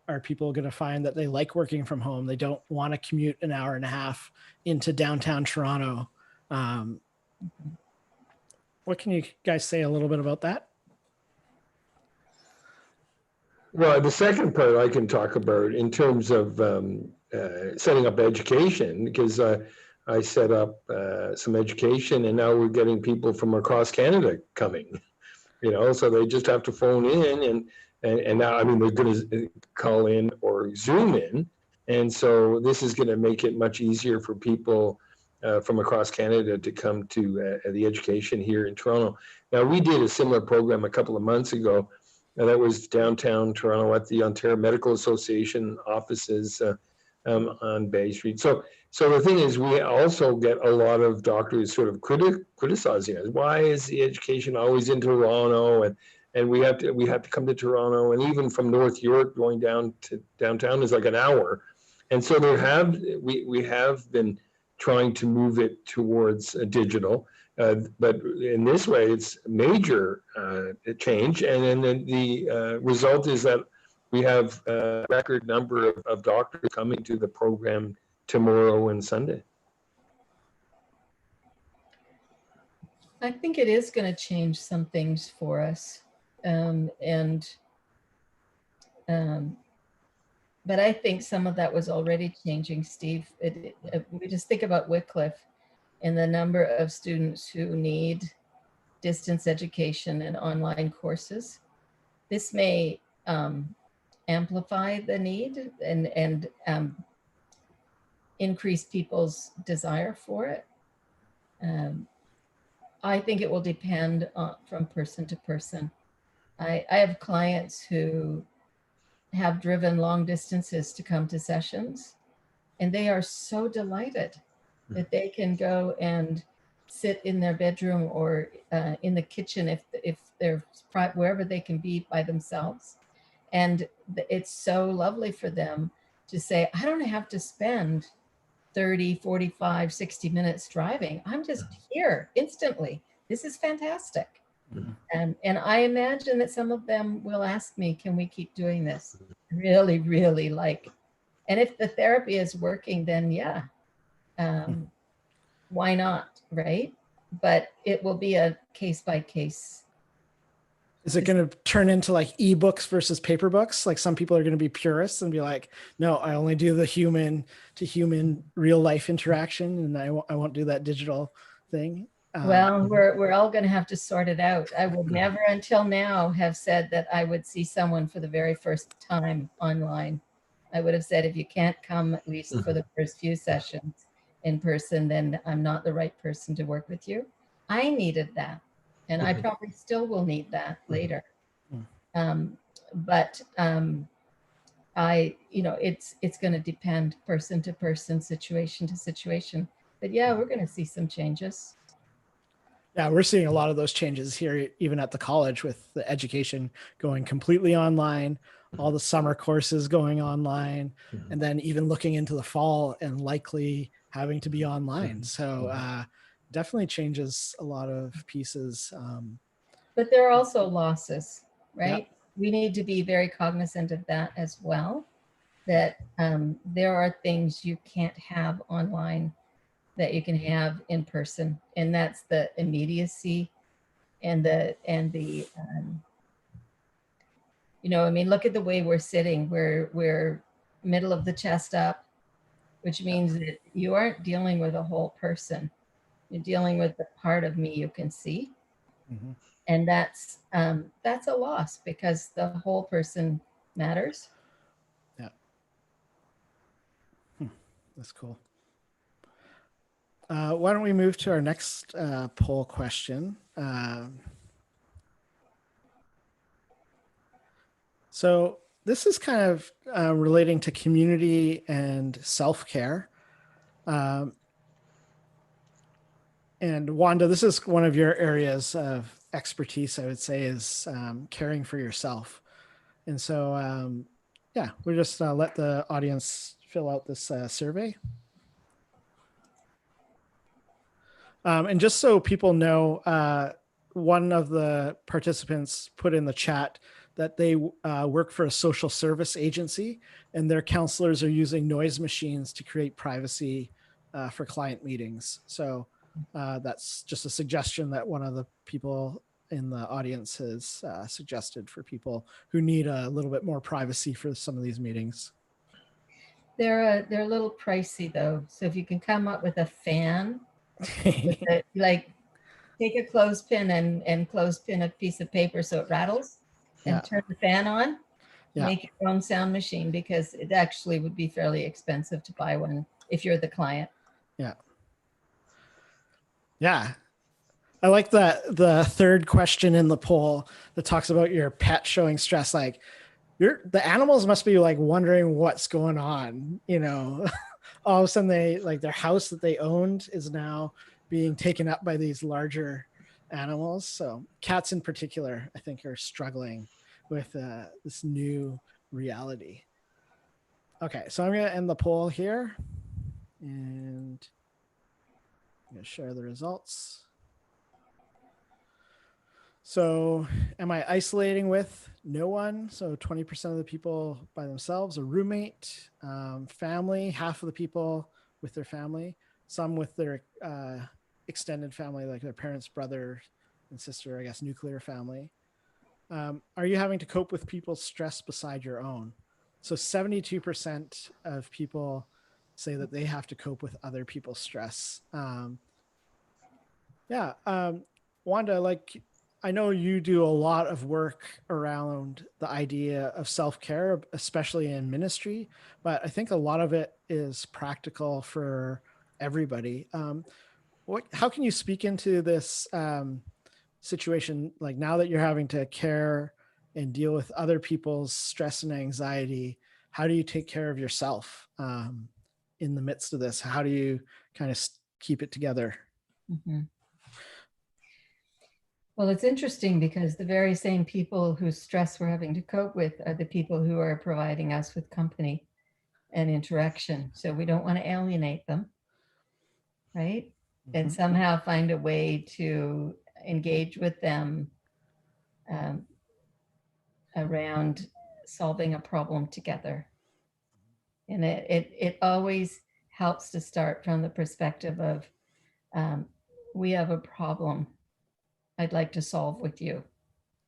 Are people going to find that they like working from home? They don't want to commute an hour and a half into downtown Toronto. What can you guys say a little bit about that? Well, the second part I can talk about in terms of setting up education, because I set up some education, and now we're getting people from across Canada coming, so they just have to phone in and now, I mean, they're going to call in or Zoom in. And so this is going to make it much easier for people from across Canada to come to the education here in Toronto. Now, we did a similar program a couple of months ago. That was downtown Toronto at the Ontario Medical Association offices on Bay Street. So the thing is, we also get a lot of doctors sort of criticizing us. Why is the education always in Toronto? And we have to come to Toronto, and even from North York going down to downtown is like an hour. And so we have been trying to move it towards digital. But in this way, it's major change. And then the result is that we have a record number of doctors coming to the program tomorrow and Sunday. I think it is going to change some things for us. But I think some of that was already changing, Steve. We just think about Wycliffe and the number of students who need distance education and online courses. This may amplify the need and increase people's desire for it. I think it will depend from person to person. I have clients who have driven long distances to come to sessions, and they are so delighted that they can go and sit in their bedroom or in the kitchen if they're wherever they can be by themselves. And it's so lovely for them to say, I don't have to spend 30, 45, 60 minutes driving. I'm just here instantly. This is fantastic. And I imagine that some of them will ask me, can we keep doing this? Really, really like, and if the therapy is working, then yeah, why not, right? But it will be a case by case. Is it going to turn into like ebooks versus paper books? Like some people are going to be purists and be like, no, I only do the human to human real life interaction, and I won't do that digital thing. Well, we're all going to have to sort it out. I would never until now have said that I would see someone for the very first time online. I would have said, if you can't come at least for the first few sessions in person, then I'm not the right person to work with you. I needed that. And I probably still will need that later. But it's going to depend person to person, situation to situation. But yeah, we're going to see some changes. Yeah, we're seeing a lot of those changes here, even at the college, with the education going completely online, all the summer courses going online, and then even looking into the fall and likely having to be online. So definitely changes a lot of pieces. But there are also losses, right? Yeah. We need to be very cognizant of that as well, that there are things you can't have online that you can have in person, and that's the immediacy and the I mean, look at the way we're sitting. We're middle of the chest up, which means that you aren't dealing with a whole person. You're dealing with the part of me you can see. And that's a loss, because the whole person matters. Yeah. That's cool. Why don't we move to our next poll question? So this is kind of relating to community and self-care. And Wanda, this is one of your areas of expertise, I would say, is caring for yourself. And so, yeah, we'll just let the audience fill out this survey. And just so people know, one of the participants put in the chat that they work for a social service agency, and their counselors are using noise machines to create privacy for client meetings. So that's just a suggestion that one of the people in the audience has suggested for people who need a little bit more privacy for some of these meetings. They're a little pricey though. So if you can come up with a fan, like take a clothespin and clothespin a piece of paper so it rattles, and turn the fan on, make your own sound machine, because it actually would be fairly expensive to buy one if you're the client. Yeah. I like the third question in the poll that talks about your pet showing stress. Like the animals must be like wondering what's going on, all of a sudden their house that they owned is now being taken up by these larger animals. So cats in particular, I think, are struggling with this new reality. Okay, so I'm going to end the poll here, and I'm going to share the results. So am I isolating with? No one. So 20% of the people by themselves, a roommate, family, half of the people with their family, some with their extended family, like their parents, brother and sister, I guess, nuclear family. Are you having to cope with people's stress beside your own? So 72% of people say that they have to cope with other people's stress. Wanda, like, I know you do a lot of work around the idea of self-care, especially in ministry, but I think a lot of it is practical for everybody. How can you speak into this situation, like now that you're having to care and deal with other people's stress and anxiety? How do you take care of yourself in the midst of this? How do you kind of keep it together? Mm-hmm. Well, it's interesting because the very same people whose stress we're having to cope with are the people who are providing us with company and interaction. So we don't want to alienate them, right? Mm-hmm. And somehow find a way to engage with them around solving a problem together. And it always helps to start from the perspective of, we have a problem I'd like to solve with you,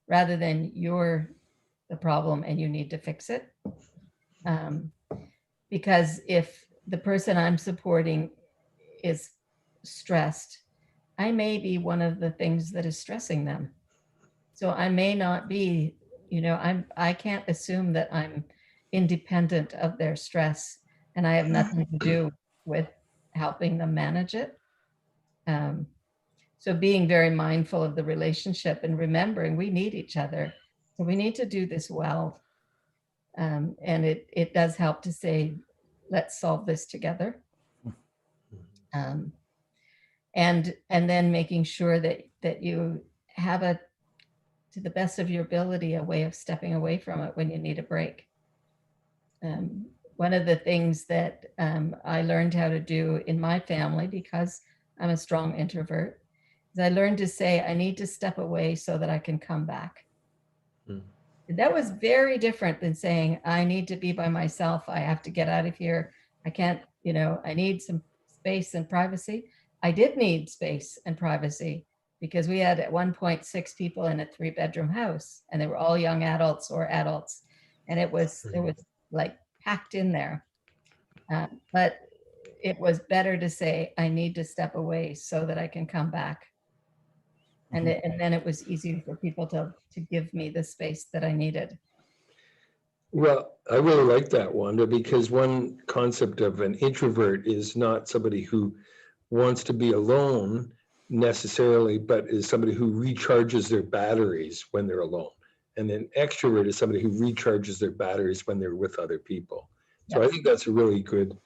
rather than you're the problem and you need to fix it. Because if the person I'm supporting is stressed, I may be one of the things that is stressing them. So I may not be, I can't assume that I'm independent of their stress and I have nothing to do with helping them manage it. So being very mindful of the relationship and remembering we need each other. So we need to do this well. And it does help to say, let's solve this together. And then making sure that you have to the best of your ability, a way of stepping away from it when you need a break. One of the things that I learned how to do in my family, because I'm a strong introvert, is I learned to say, I need to step away so that I can come back. That was very different than saying, I need to be by myself. I have to get out of here. I can't, I need some space and privacy. I did need space and privacy because we had at one point 6 people in a 3-bedroom house, and they were all young adults or adults. And it was like packed in there. But it was better to say, I need to step away so that I can come back. And then it was easy for people to give me the space that I needed. Well, I really like that, Wanda, because one concept of an introvert is not somebody who wants to be alone necessarily, but is somebody who recharges their batteries when they're alone. And then extrovert is somebody who recharges their batteries when they're with other people. So I think that's a really good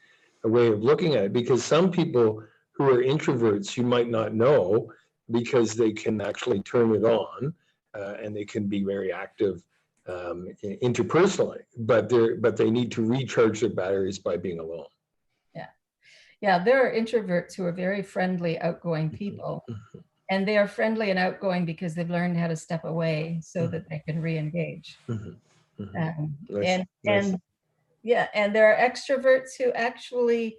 way of looking at it, because some people who are introverts you might not know, because they can actually turn it on and they can be very active interpersonally, but they need to recharge their batteries by being alone. Yeah, there are introverts who are very friendly, outgoing people. And they are friendly and outgoing because they've learned how to step away so that they can re-engage. And there are extroverts who actually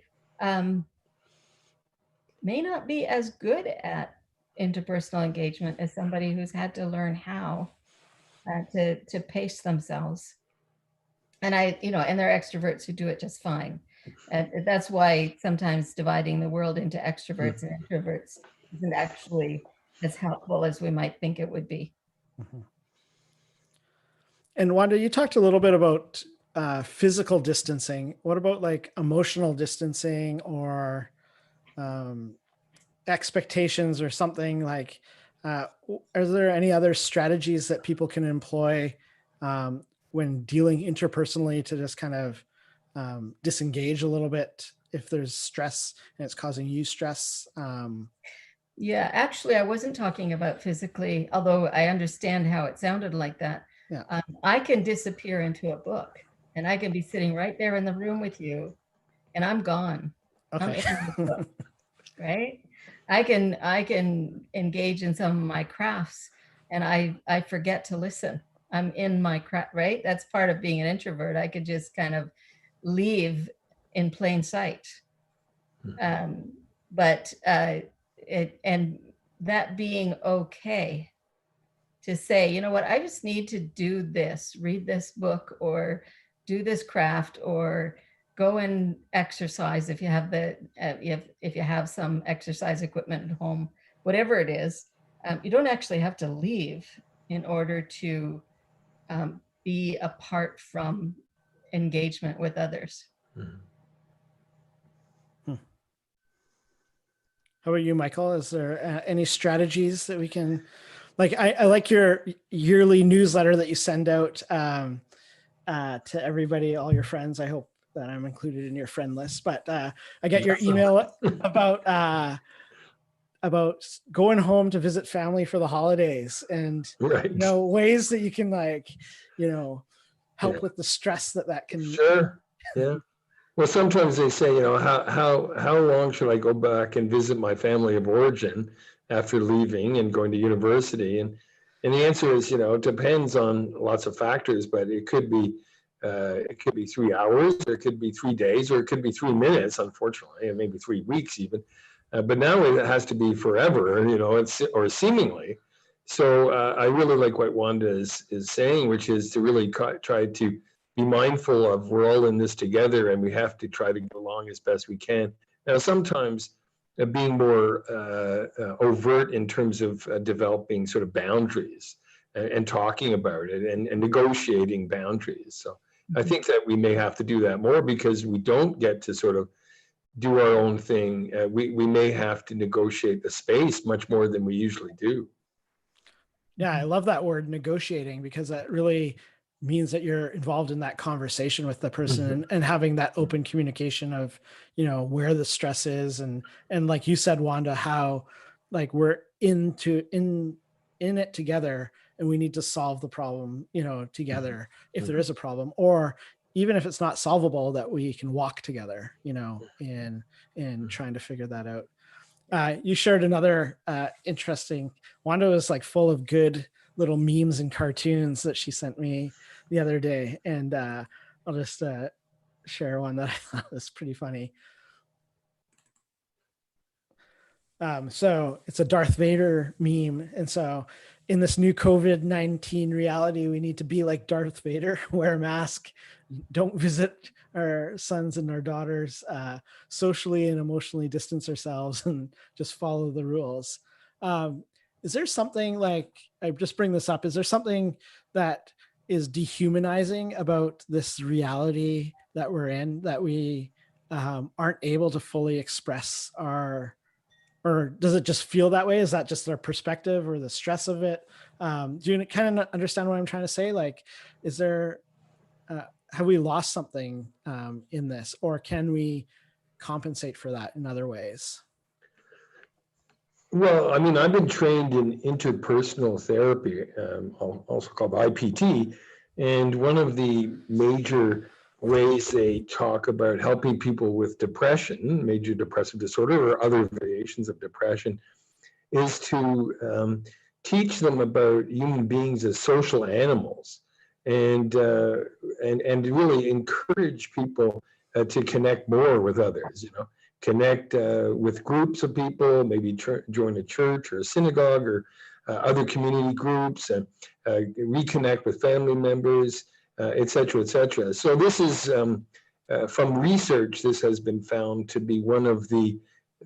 may not be as good at interpersonal engagement as somebody who's had to learn how to pace themselves. And and there are extroverts who do it just fine. And that's why sometimes dividing the world into extroverts and introverts isn't actually as helpful as we might think it would be. And Wanda, you talked a little bit about physical distancing. What about like emotional distancing or expectations or something like, are there any other strategies that people can employ when dealing interpersonally to just kind of disengage a little bit if there's stress and it's causing you stress? Yeah, actually, I wasn't talking about physically, although I understand how it sounded like that. Yeah. I can disappear into a book and I can be sitting right there in the room with you and I'm gone. Okay. I'm in the book, right? I can engage in some of my crafts and I forget to listen. I'm in my craft, right? That's part of being an introvert. I could just kind of leave in plain sight. But and that being okay to say, you know what, I just need to do this, read this book or do this craft or go and exercise if you have if you have some exercise equipment at home, whatever it is, you don't actually have to leave in order to be apart from engagement with others. Mhm. How about you, Michael? Is there any strategies that we can, like, I like your yearly newsletter that you send out to everybody, all your friends. I hope that I'm included in your friend list, but I get your email about going home to visit family for the holidays and, Right. ways that you can, like, help Yeah. with the stress that can. Sure. Yeah. Well, sometimes they say, how long should I go back and visit my family of origin after leaving and going to university? And the answer is, it depends on lots of factors, but it could be 3 hours, or it could be 3 days, or it could be 3 minutes, unfortunately, and maybe 3 weeks even. But now it has to be forever, or seemingly. So I really like what Wanda is saying, which is to really try to be mindful of, we're all in this together and we have to try to get along as best we can. Now, sometimes being more overt in terms of developing sort of boundaries and talking about it and negotiating boundaries. So I think that we may have to do that more, because we don't get to sort of do our own thing. We may have to negotiate the space much more than we usually do. Yeah, I love that word, negotiating, because that really means that you're involved in that conversation with the person and having that open communication of, where the stress is. And like you said, Wanda, how like we're in it together and we need to solve the problem, together if there is a problem, or even if it's not solvable, that we can walk together, in trying to figure that out. You shared another interesting, Wanda was like full of good little memes and cartoons that she sent me the other day. And I'll just share one that I thought was pretty funny. So it's a Darth Vader meme. And so in this new COVID-19 reality, we need to be like Darth Vader, wear a mask, don't visit our sons and our daughters, socially and emotionally distance ourselves, and just follow the rules. Is there something, like, I just bring this up, is there something that is dehumanizing about this reality that we're in, that we aren't able to fully express or does it just feel that way? Is that just our perspective or the stress of it? Do you kind of understand what I'm trying to say? Like, is there, have we lost something in this, or can we compensate for that in other ways? Well, I mean, I've been trained in interpersonal therapy, also called IPT, and one of the major ways they talk about helping people with depression, major depressive disorder, or other variations of depression, is to teach them about human beings as social animals, and really encourage people to connect more with others. Connect with groups of people, maybe join a church or a synagogue or other community groups, and reconnect with family members, et cetera, et cetera. So this is, from research, this has been found to be one of the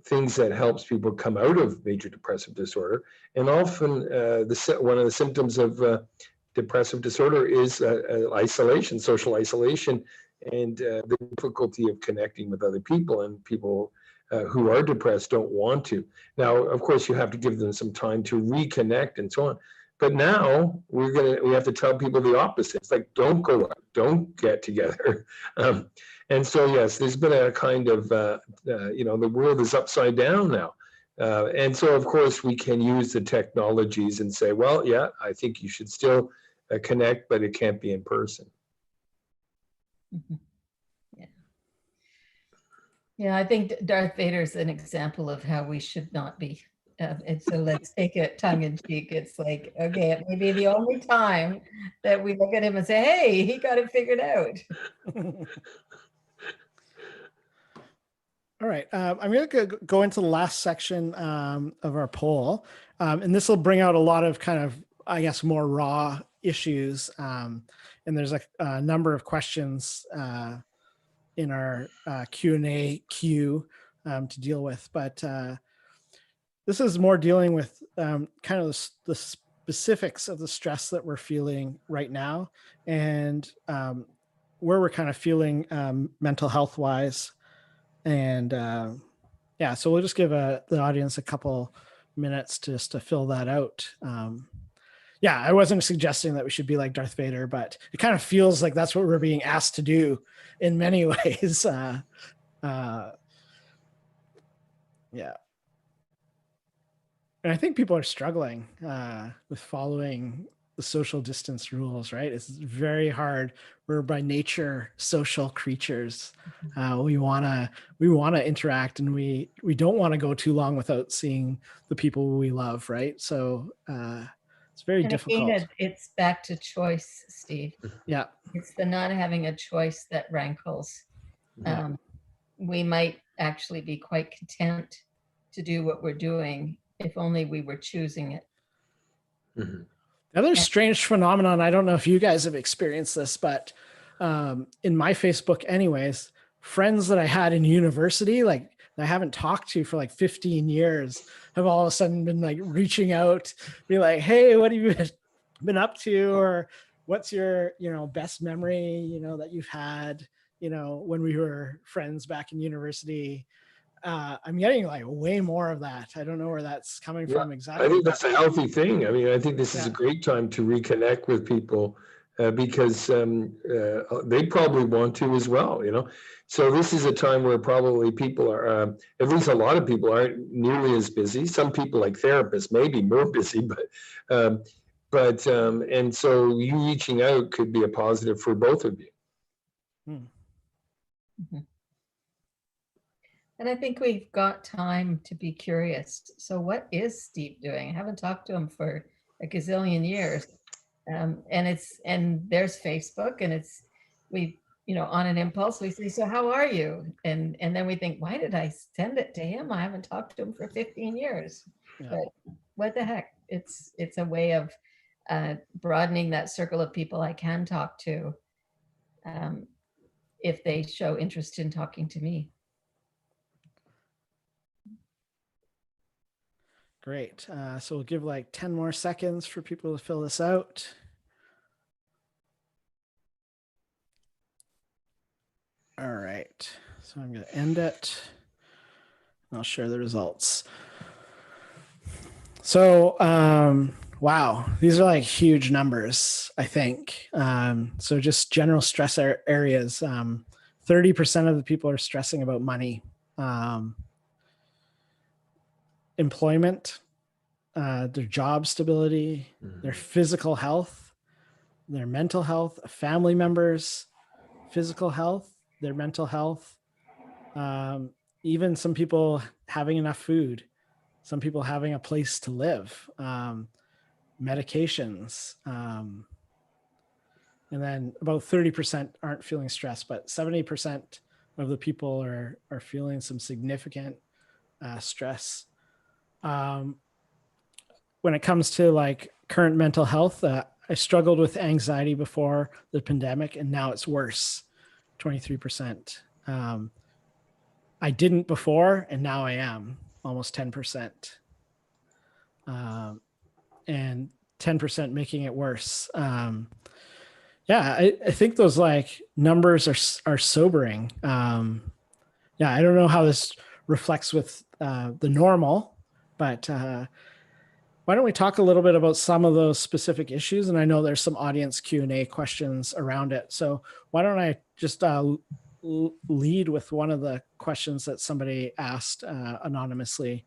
things that helps people come out of major depressive disorder. And often one of the symptoms of depressive disorder is isolation, social isolation, and the difficulty of connecting with other people, and people who are depressed don't want to. Now, of course, you have to give them some time to reconnect and so on. But now we have to tell people the opposite. It's like, don't go out, don't get together. And so, yes, there's been a kind of, the world is upside down now. And so, of course, we can use the technologies and say, well, yeah, I think you should still connect, but it can't be in person. Yeah, I think Darth Vader is an example of how we should not be. And so let's take it tongue in cheek. It's like, okay, it may be the only time that we look at him and say, hey, he got it figured out. All right, I'm going to go into the last section of our poll, and this will bring out a lot of kind of, I guess, more raw issues. And there's a number of questions in our Q&A queue to deal with. But this is more dealing with kind of the specifics of the stress that we're feeling right now, and where we're kind of feeling mental health wise. And yeah, so we'll just give the audience a couple minutes just to fill that out. Yeah, I wasn't suggesting that we should be like Darth Vader, but it kind of feels like that's what we're being asked to do in many ways. Yeah. And I think people are struggling with following the social distance rules, right? It's very hard. We're by nature social creatures. We wanna interact, and we don't want to go too long without seeing the people we love, right? So it's very difficult. Again, it's back to choice, Steve. Yeah. It's the not having a choice that rankles. We might actually be quite content to do what we're doing if only we were choosing it. Mm-hmm. The other strange phenomenon, I don't know if you guys have experienced this, but in my Facebook anyways, friends that I had in university, like I haven't talked to for like 15 years, have all of a sudden been like reaching out, be like, hey, what have you been up to? Or what's your, best memory, that you've had, when we were friends back in university. I'm getting like way more of that. I don't know where that's coming from exactly. I think that's a healthy thing. I mean, I think this is a great time to reconnect with people because they probably want to as well, So this is a time where probably people are, at least a lot of people aren't nearly as busy. Some people like therapists may be more busy, but and so you reaching out could be a positive for both of you. Mm-hmm. And I think we've got time to be curious. So what is Steve doing? I haven't talked to him for a gazillion years. And there's Facebook, and we on an impulse, we say, so how are you? And then we think, why did I send it to him? I haven't talked to him for 15 years. Yeah. But what the heck? It's a way of broadening that circle of people I can talk to if they show interest in talking to me. Great. So we'll give like 10 more seconds for people to fill this out. All right. So I'm going to end it. I'll share the results. So, wow, these are like huge numbers, I think. So just general stress areas. 30% of the people are stressing about money. Employment, their job stability, their physical health, their mental health, family members, physical health, their mental health, even some people having enough food, some people having a place to live, medications, and then about 30% aren't feeling stressed, but 70% of the people are feeling some significant stress. When it comes to like current mental health, I struggled with anxiety before the pandemic, and now it's worse, 23%. I didn't before, and now I am, almost 10%. And 10% making it worse. Yeah, I think those like numbers are sobering. Yeah, I don't know how this reflects with the normal, but why don't we talk a little bit about some of those specific issues? And I know there's some audience Q&A questions around it. So why don't I just lead with one of the questions that somebody asked anonymously.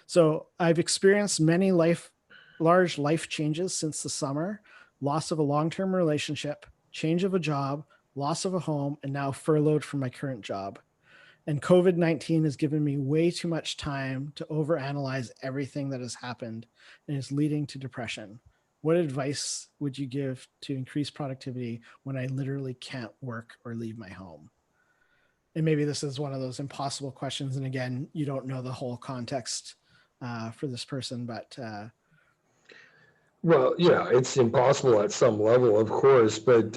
So I've experienced many large life changes since the summer: loss of a long-term relationship, change of a job, loss of a home, and now furloughed from my current job. And COVID-19 has given me way too much time to overanalyze everything that has happened and is leading to depression. What advice would you give to increase productivity when I literally can't work or leave my home? And maybe this is one of those impossible questions. And again, you don't know the whole context for this person, but. Well, yeah, it's impossible at some level, of course, but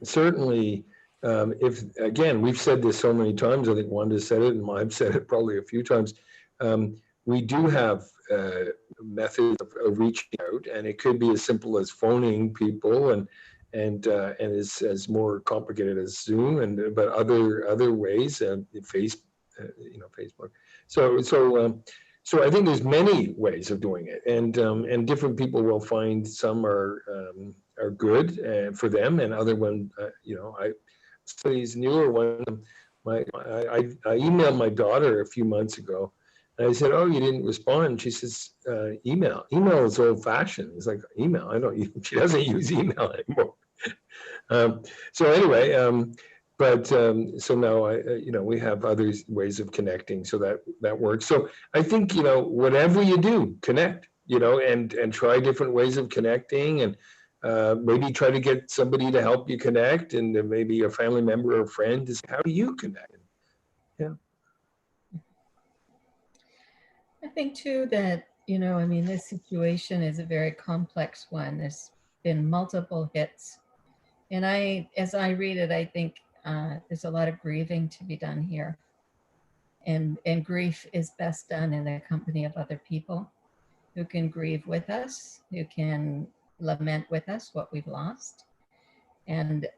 certainly if, again, we've said this so many times, I think Wanda said it and I've said it probably a few times, we do have methods of reaching out, and it could be as simple as phoning people, and as more complicated as Zoom, but other ways, Facebook. So I think there's many ways of doing it, and different people will find some are good for them, and other one, these newer ones. I emailed my daughter a few months ago, and I said, "Oh, you didn't respond." She says, "Email. Email is old-fashioned." It's like, email. I don't. She doesn't use email anymore. So anyway, so now we have other ways of connecting, so that works. So I think whatever you do, connect. And try different ways of connecting, and maybe try to get somebody to help you connect, and maybe a family member or friend. How do you connect? Yeah. I think too that, this situation is a very complex one. There's been multiple hits. And as I read it, I think there's a lot of grieving to be done here. And grief is best done in the company of other people who can grieve with us, who can lament with us what we've lost. And,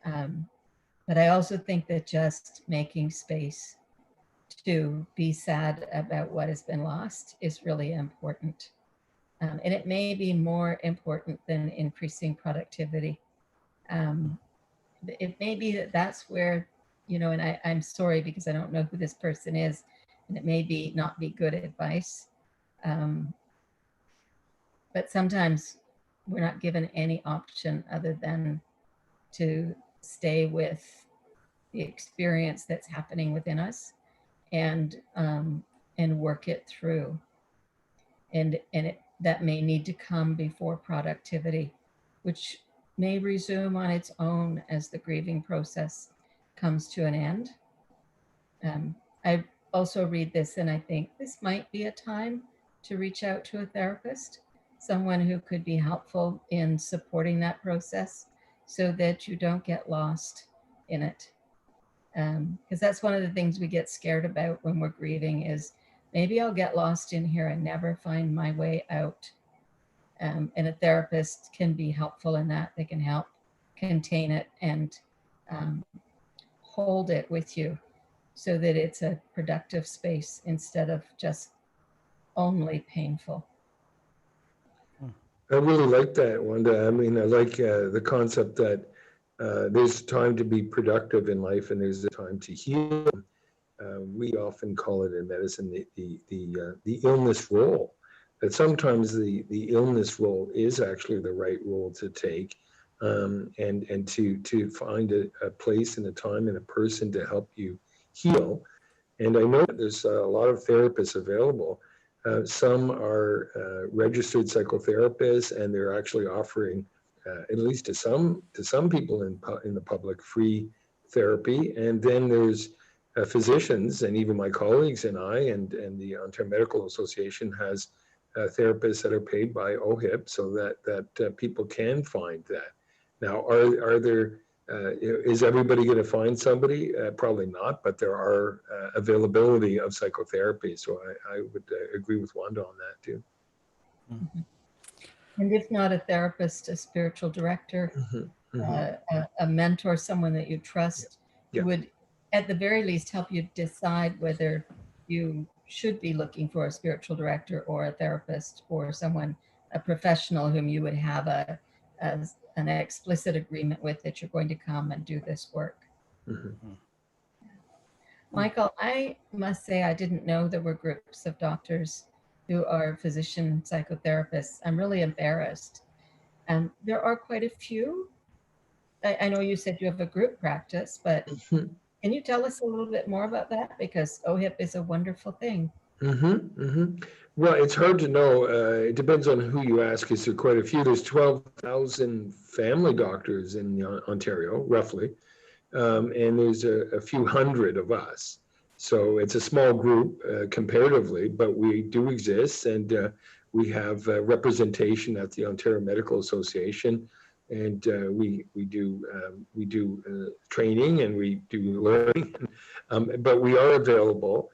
but I also think that just making space to be sad about what has been lost is really important. And it may be more important than increasing productivity. It may be that's where, and I'm sorry because I don't know who this person is, and it may not be good advice. But sometimes we're not given any option other than to stay with the experience that's happening within us and work it through. And that may need to come before productivity, which may resume on its own as the grieving process comes to an end. I also read this and I think this might be a time to reach out to a therapist, someone who could be helpful in supporting that process so that you don't get lost in it. Because that's one of the things we get scared about when we're grieving is maybe I'll get lost in here and never find my way out. And a therapist can be helpful in that. They can help contain it and hold it with you so that it's a productive space instead of just only painful. I really like that, Wanda. I mean, I like the concept that there's time to be productive in life and there's a time to heal. We often call it in medicine the illness role. That sometimes the illness role is actually the right role to take, and to find a place and a time and a person to help you heal. And I know that there's a lot of therapists available. Some are registered psychotherapists, and they're actually offering, at least to some people in the public, free therapy. And then there's physicians, and even my colleagues and I, and the Ontario Medical Association has therapists that are paid by OHIP, so that people can find that. Now, are there? Is everybody going to find somebody? Probably not, but there are availability of psychotherapy. So I would agree with Wanda on that too. Mm-hmm. And if not a therapist, a spiritual director, mm-hmm. A mentor, someone that you trust, who would at the very least help you decide whether you should be looking for a spiritual director or a therapist or someone, a professional whom you would have an explicit agreement with that you're going to come and do this work. Mm-hmm. Michael, I must say I didn't know there were groups of doctors who are physician psychotherapists. I'm really embarrassed. There are quite a few. I know you said you have a group practice, but mm-hmm. Can you tell us a little bit more about that? Because OHIP is a wonderful thing. Mm-hmm, mm-hmm. Well, it's hard to know. It depends on who you ask. Is there quite a few? There's 12,000 family doctors in Ontario, roughly, and there's a few hundred of us. So it's a small group comparatively, but we do exist, and we have representation at the Ontario Medical Association, and we do training and we do learning, but we are available.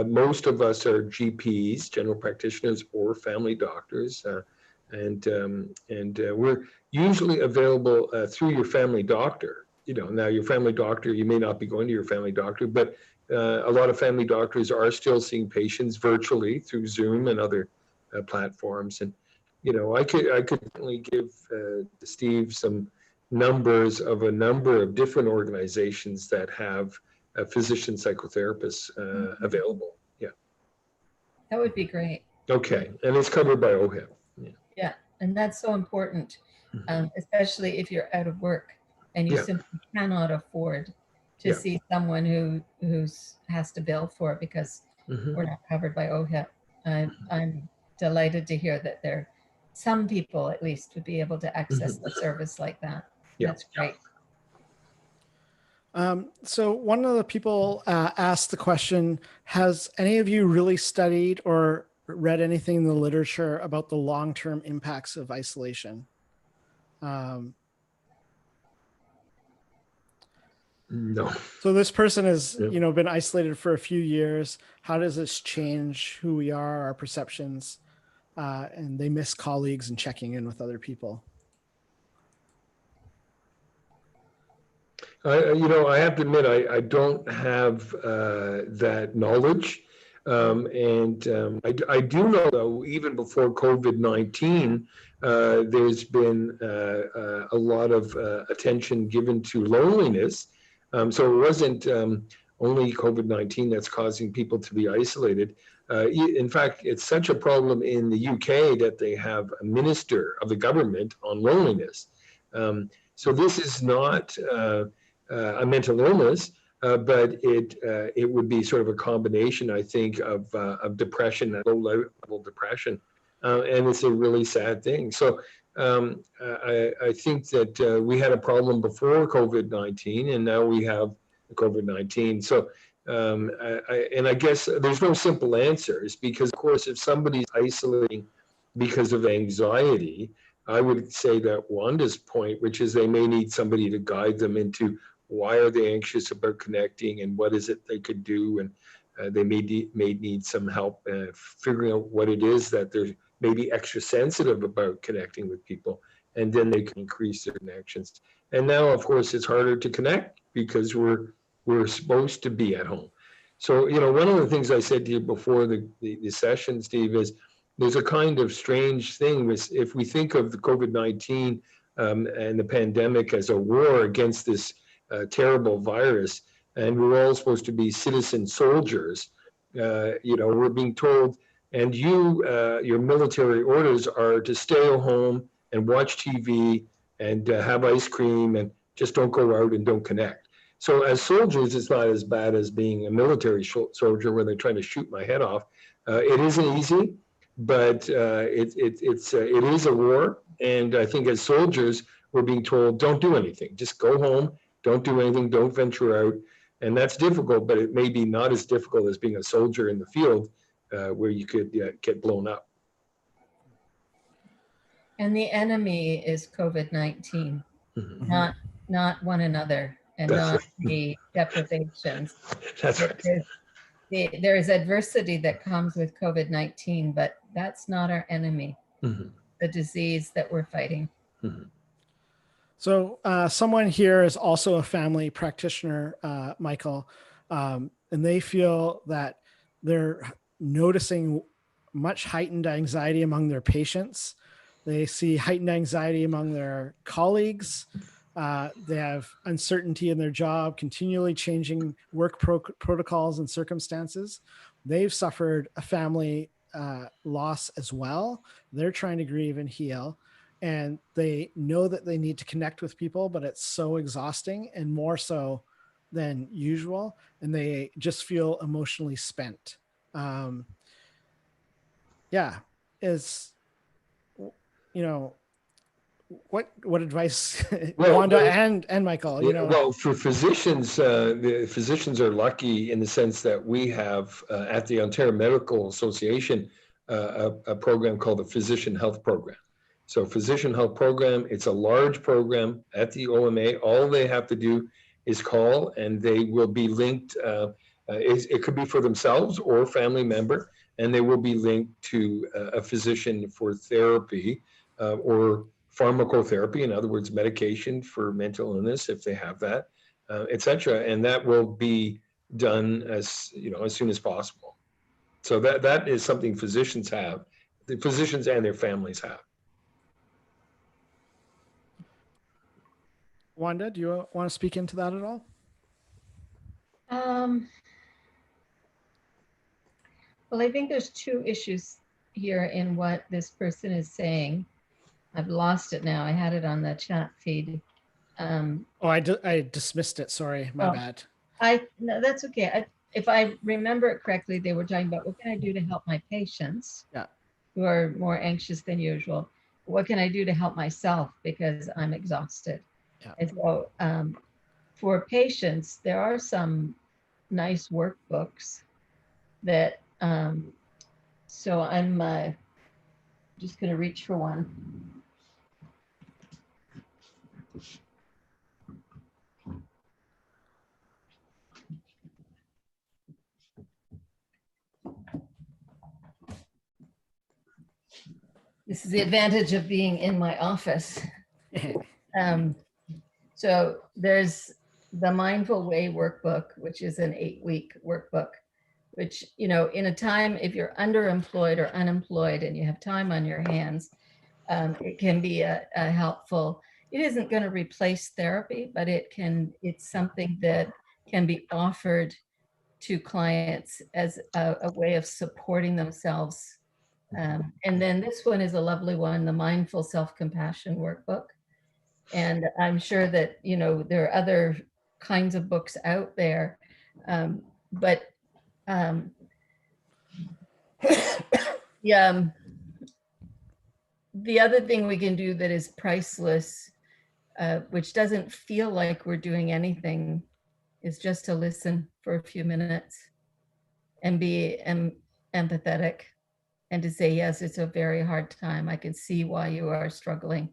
Most of us are GPs, general practitioners, or family doctors, and we're usually available through your family doctor. Now your family doctor, you may not be going to your family doctor, but a lot of family doctors are still seeing patients virtually through Zoom and other platforms. And I could certainly give Steve some numbers of a number of different organizations that have physician psychotherapists available. Yeah. That would be great. Okay, and it's covered by OHIP. Yeah, and that's so important, especially if you're out of work and you simply cannot afford to see someone who has to bill for it because we're not covered by OHIP. I'm delighted to hear that some people at least would be able to access a service like that. That's great. So one of the people asked the question, has any of you really studied or read anything in the literature about the long-term impacts of isolation? No. So this person has, been isolated for a few years. How does this change who we are, our perceptions? And they miss colleagues and checking in with other people. I have to admit, I don't have that knowledge. I do know, though, even before COVID-19, there's been a lot of attention given to loneliness. So it wasn't only COVID-19 that's causing people to be isolated. In fact, it's such a problem in the UK that they have a minister of the government on loneliness. So this is not a mental illness, but it would be sort of a combination, I think, of depression, low-level depression, and it's a really sad thing. So I think that we had a problem before COVID-19, and now we have COVID-19. So I guess there's no simple answers because, of course, if somebody's isolating because of anxiety, I would say that Wanda's point, which is they may need somebody to guide them into why are they anxious about connecting and what is it they could do, and they may need some help figuring out what it is that they're maybe extra sensitive about connecting with people, and then they can increase their connections. And now, of course, it's harder to connect because we're supposed to be at home. So, one of the things I said to you before the session, Steve, is there's a kind of strange thing with, if we think of the COVID-19 and the pandemic as a war against this terrible virus, and we're all supposed to be citizen soldiers, we're being told, and your military orders are to stay home and watch TV and have ice cream and just don't go out and don't connect. So as soldiers, it's not as bad as being a military soldier where they're trying to shoot my head off. It isn't easy, but it is a war. And I think as soldiers, we're being told, don't do anything, just go home, don't do anything, don't venture out. And that's difficult, but it may be not as difficult as being a soldier in the field where you could get blown up. And the enemy is COVID-19, not one another, and That's not right. the deprivations. That's right. There is adversity that comes with COVID-19, but that's not our enemy, the disease that we're fighting. So someone here is also a family practitioner, Michael, and they feel that they're noticing much heightened anxiety among their patients. They see heightened anxiety among their colleagues. They have uncertainty in their job, continually changing work protocols and circumstances. They've suffered a family loss as well. They're trying to grieve and heal. And they know that they need to connect with people, but it's so exhausting and more so than usual. And they just feel emotionally spent. What advice, Wanda and Michael, Well, for physicians, the physicians are lucky in the sense that we have at the Ontario Medical Association a program called the Physician Health Program. So Physician Health Program, it's a large program at the OMA. All they have to do is call and they will be linked It could be for themselves or a family member, and they will be linked to a physician for therapy or pharmacotherapy, in other words, medication for mental illness if they have that, etc. And that will be done as soon as possible. So that is something physicians have, the physicians and their families have. Wanda, do you want to speak into that at all? Well, I think there's two issues here in what this person is saying. I've lost it now. I had it on the chat feed. I dismissed it. Sorry, my bad. No, that's okay. If I remember it correctly, they were talking about what can I do to help my patients who are more anxious than usual? What can I do to help myself because I'm exhausted? Yeah. And so for patients, there are some nice workbooks that, so I'm just going to reach for one. This is the advantage of being in my office. So there's the Mindful Way Workbook, which is an 8-week workbook, which, in a time, if you're underemployed or unemployed and you have time on your hands, it can be a helpful. It isn't going to replace therapy, but it's something that can be offered to clients as a way of supporting themselves. And then this one is a lovely one, the Mindful Self-Compassion Workbook. And I'm sure that, there are other kinds of books out there. But the other thing we can do that is priceless, which doesn't feel like we're doing anything, is just to listen for a few minutes and be empathetic and to say, yes, it's a very hard time. I can see why you are struggling.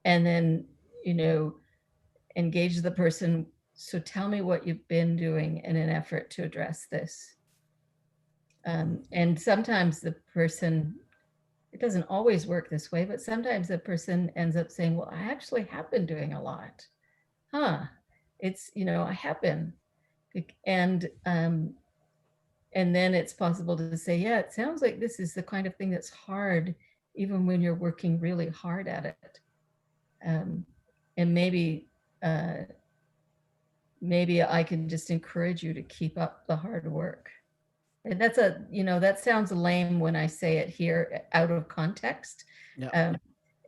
And then, engage the person. So tell me what you've been doing in an effort to address this. And sometimes the person, it doesn't always work this way, but sometimes the person ends up saying, well, I actually have been doing a lot. It's, I have been. And then it's possible to say, yeah, it sounds like this is the kind of thing that's hard, even when you're working really hard at it. And maybe I can just encourage you to keep up the hard work. And that's that sounds lame when I say it here out of context. Yeah.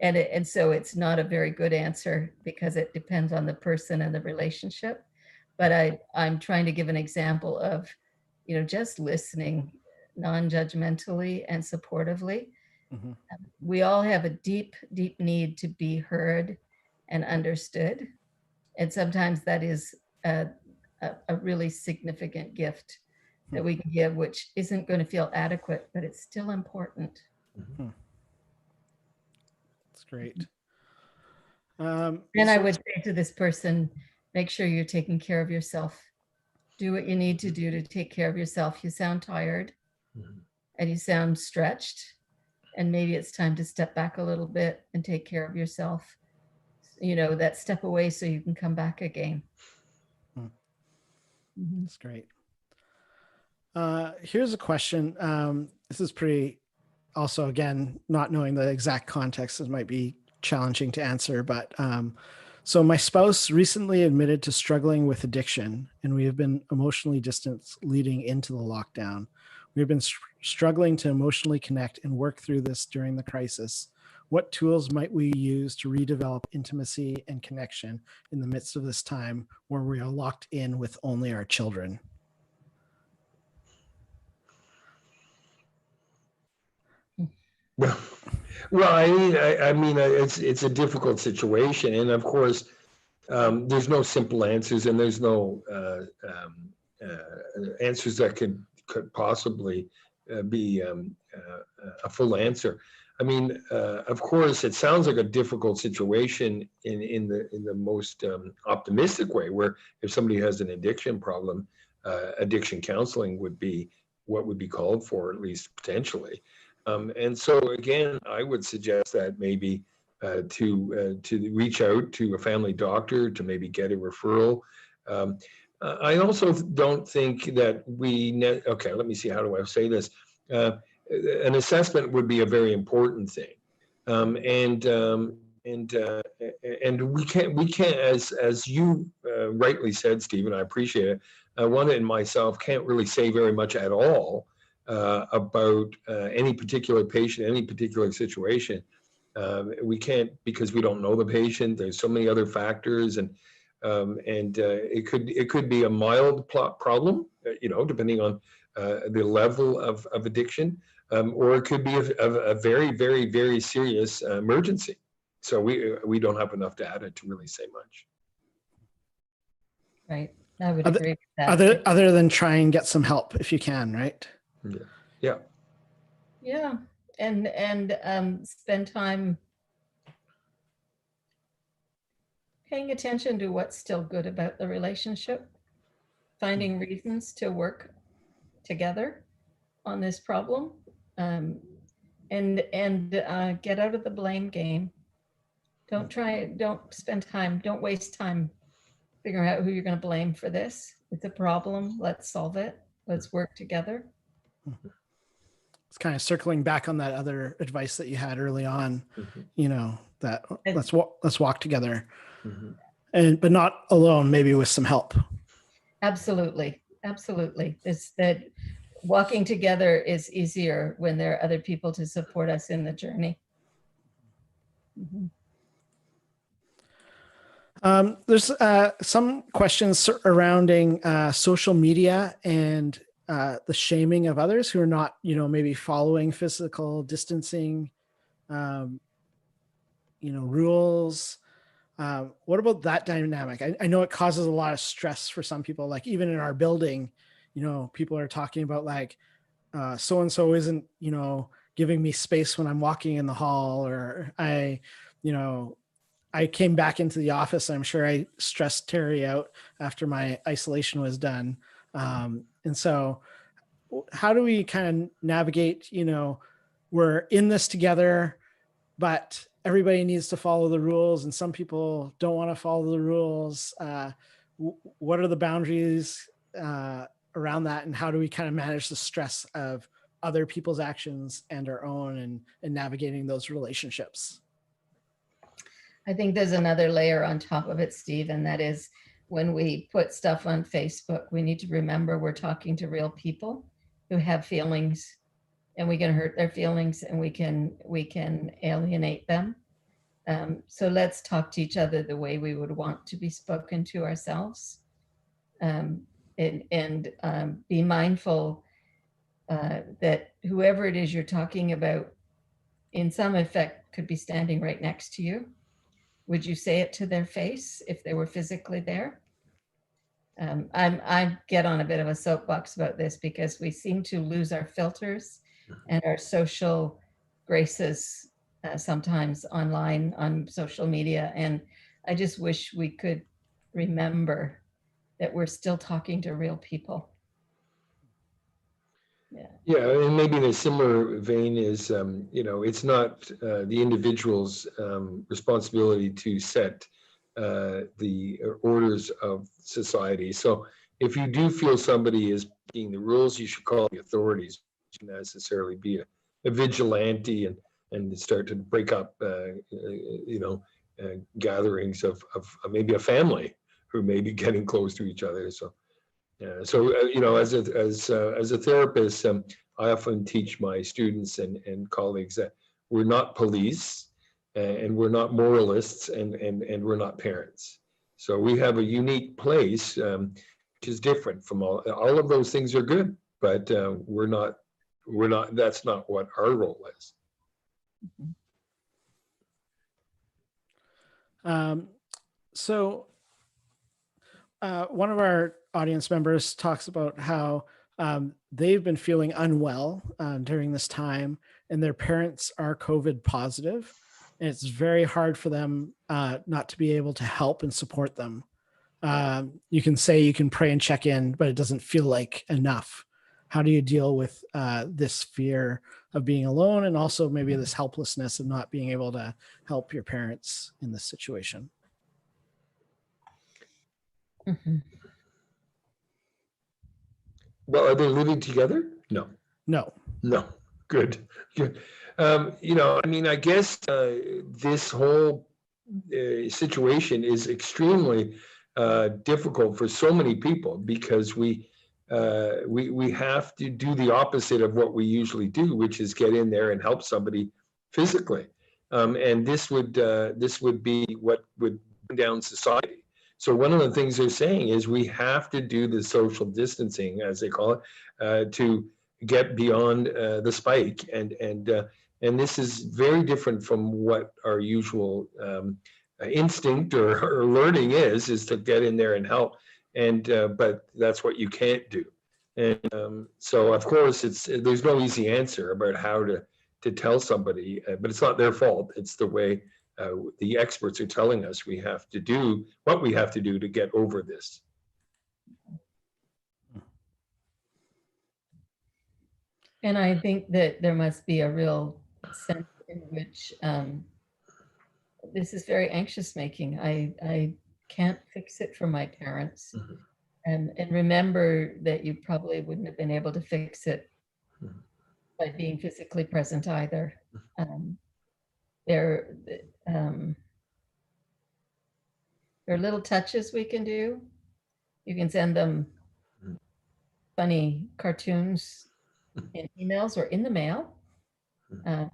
And so it's not a very good answer because it depends on the person and the relationship. But I'm trying to give an example of, just listening non-judgmentally and supportively. Mm-hmm. We all have a deep, deep need to be heard and understood. And sometimes that is a really significant gift that we can give, which isn't going to feel adequate, but it's still important. Mm-hmm. That's great. And I would say to this person, make sure you're taking care of yourself. Do what you need to do to take care of yourself. You sound tired and you sound stretched, and maybe it's time to step back a little bit and take care of yourself. That step away so you can come back again. That's great. Here's a question. This is pretty, also, again, not knowing the exact context, it might be challenging to answer, but so my spouse recently admitted to struggling with addiction, and we have been emotionally distanced leading into the lockdown. We've been struggling to emotionally connect and work through this during the crisis. What tools might we use to redevelop intimacy and connection in the midst of this time where we are locked in with only our children? Well, I mean, it's a difficult situation, and of course, there's no simple answers, and there's no answers that could possibly be a full answer. I mean, of course, it sounds like a difficult situation in the most optimistic way, where if somebody has an addiction problem, addiction counseling would be what would be called for, at least potentially. And so again, I would suggest that maybe to reach out to a family doctor to maybe get a referral. I also don't think that okay, let me see, how do I say this? An assessment would be a very important thing. And we can't, as you rightly said, Stephen, I appreciate it. Wanda and myself can't really say very much at all about any particular patient, any particular situation. We can't, because we don't know the patient. There's so many other factors, and it could be a mild problem, depending on the level of addiction, or it could be a very, very, very serious emergency. So we don't have enough data to really say much. Right. I would agree with that. Other than try and get some help if you can, right? Yeah. Yeah. And spend time paying attention to what's still good about the relationship, finding reasons to work together on this problem, and get out of the blame game. Don't waste time figuring out who you're going to blame for this. It's a problem. Let's solve it. Let's work together. It's kind of circling back on that other advice that you had early on, that let's walk together, but not alone, maybe with some help. Absolutely. It's that walking together is easier when there are other people to support us in the journey. There's some questions surrounding social media and the shaming of others who are not, maybe following physical distancing, rules. What about that dynamic? I know it causes a lot of stress for some people, like even in our building, people are talking about like, so-and-so isn't, giving me space when I'm walking in the hall, or I came back into the office. I'm sure I stressed Terry out after my isolation was done. And so how do we kind of navigate, we're in this together, but everybody needs to follow the rules and some people don't want to follow the rules. What are the boundaries around that? And how do we kind of manage the stress of other people's actions and our own and navigating those relationships? I think there's another layer on top of it, Steve, and that is when we put stuff on Facebook, we need to remember we're talking to real people who have feelings, and we can hurt their feelings, and we can alienate them. So let's talk to each other the way we would want to be spoken to ourselves, and be mindful that whoever it is you're talking about, in some effect, could be standing right next to you. Would you say it to their face if they were physically there? I get on a bit of a soapbox about this because we seem to lose our filters and our social graces sometimes online on social media. And I just wish we could remember that we're still talking to real people. Yeah, and maybe in a similar vein is, it's not the individual's responsibility to set the orders of society. So if you do feel somebody is breaking the rules, you should call the authorities. You shouldn't necessarily be a vigilante and start to break up, gatherings of maybe a family who may be getting close to each other. So. As a therapist, I often teach my students and colleagues that we're not police, and we're not moralists, and we're not parents. So we have a unique place, which is different from all of those things are good, but we're not. That's not what our role is. So one of our audience members talks about how they've been feeling unwell during this time, and their parents are COVID positive, and it's very hard for them not to be able to help and support them. You can say you can pray and check in, but it doesn't feel like enough. How do you deal with this fear of being alone, and also maybe this helplessness of not being able to help your parents in this situation? Mhm. Well, are they living together? No. No. No. Good. Good. I mean, I guess this whole situation is extremely difficult for so many people, because we have to do the opposite of what we usually do, which is get in there and help somebody physically. And this would be what would bring down society. So one of the things they're saying is we have to do the social distancing, as they call it, to get beyond the spike. And this is very different from what our usual instinct or learning is to get in there and help. And but that's what you can't do. And so of course there's no easy answer about how to tell somebody, but it's not their fault. It's the way the experts are telling us we have to do what we have to do to get over this. And I think that there must be a real sense in which this is very anxious making. I can't fix it for my parents. Mhm. And remember that you probably wouldn't have been able to fix it Mhm. by being physically present either. There, there are little touches we can do. You can send them Mhm. funny cartoons in emails or in the mail. Mhm.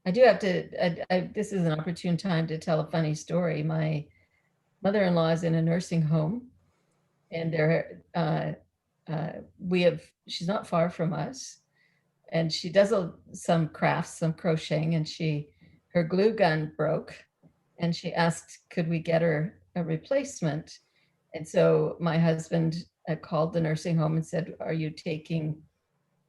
I do have to, this is an opportune time to tell a funny story. My mother-in-law is in a nursing home, and she's not far from us, and she does some crafts, some crocheting, and her glue gun broke, and she asked, could we get her a replacement? And so my husband called the nursing home and said, are you taking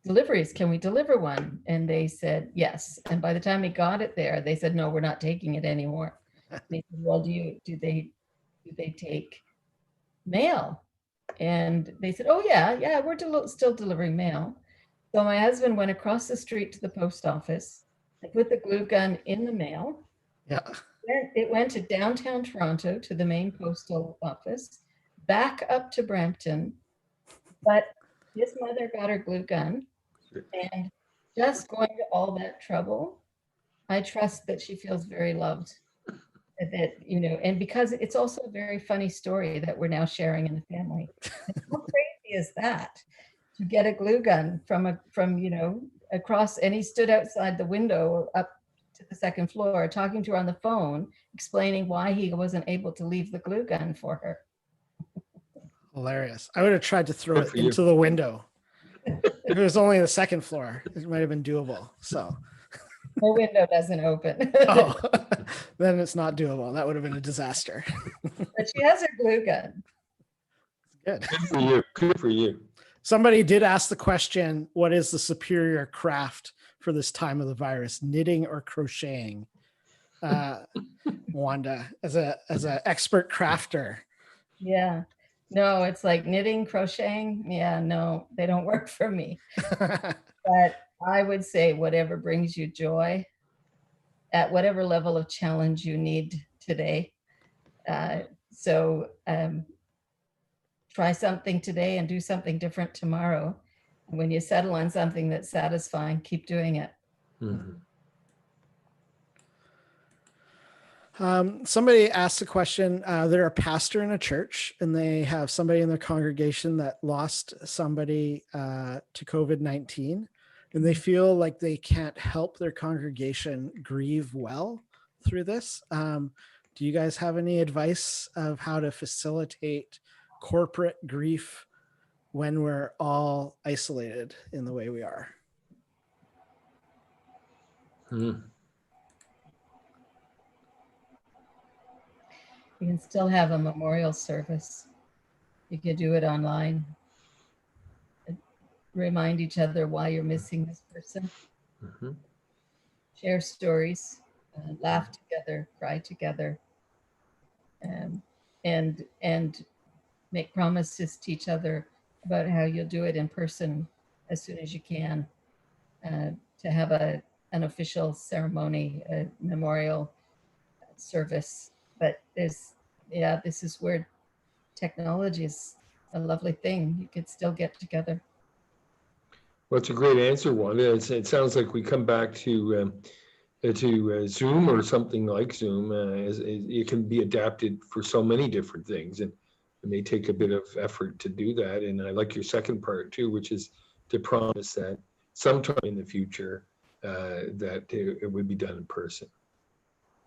deliveries? Can we deliver one? And they said yes. And by the time he got it there, they said, no, we're not taking it anymore. And he said, well, do they take mail? And they said, oh yeah, we're still delivering mail. So my husband went across the street to the post office and put the glue gun in the mail. Yeah. It went to downtown Toronto, to the main postal office, back up to Brampton. But his mother got her glue gun, and just going to all that trouble, I trust that she feels very loved. That, and because it's also a very funny story that we're now sharing in the family. And how crazy is that? To get a glue gun from across, and he stood outside the window up to the second floor talking to her on the phone, explaining why he wasn't able to leave the glue gun for her. Hilarious. I would have tried to throw Good it for you. into the window. If it was only the second floor, it might have been doable. So Her window doesn't open. oh, then it's not doable. That would have been a disaster. But she has her glue gun. Good. Good for you. Good for you. Somebody did ask the question, what is the superior craft for this time of the virus, knitting or crocheting? Wanda, as an expert crafter. Yeah. No, it's like knitting, crocheting. Yeah, no, they don't work for me. But I would say whatever brings you joy at whatever level of challenge you need today. So try something today and do something different tomorrow. And when you settle on something that's satisfying, keep doing it. Mhm. Somebody asked a question. They're a pastor in a church, and they have somebody in their congregation that lost somebody to COVID-19, and they feel like they can't help their congregation grieve well through this. Do you guys have any advice of how to facilitate corporate grief when we're all isolated in the way we are? Mhm. You can still have a memorial service. You could do it online. Remind each other why you're missing this person. Mhm. Share stories, laugh together, cry together, and make promises to each other about how you'll do it in person as soon as you can, to have an official ceremony, a memorial service. But this is where technology is a lovely thing. You could still get together. Well, it's a great answer, Wanda. It sounds like we come back to Zoom or something like Zoom. It can be adapted for so many different things, and it may take a bit of effort to do that. And I like your second part too, which is to promise that sometime in the future that it would be done in person.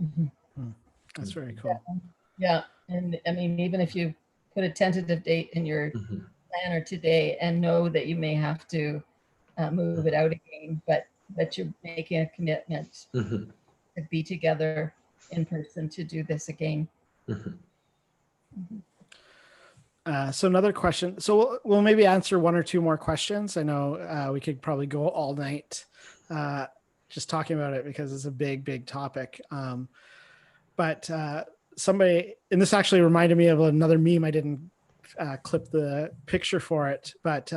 Mm-hmm. That's very cool. Yeah, and I mean, even if you put a tentative date in your planner today and know that you may have to move it out again, but that you're making a commitment to be together in person to do this again. So another question. So we'll maybe answer one or two more questions. I know we could probably go all night just talking about it because it's a big topic. But somebody, and this actually reminded me of another meme. I didn't clip the picture for it, but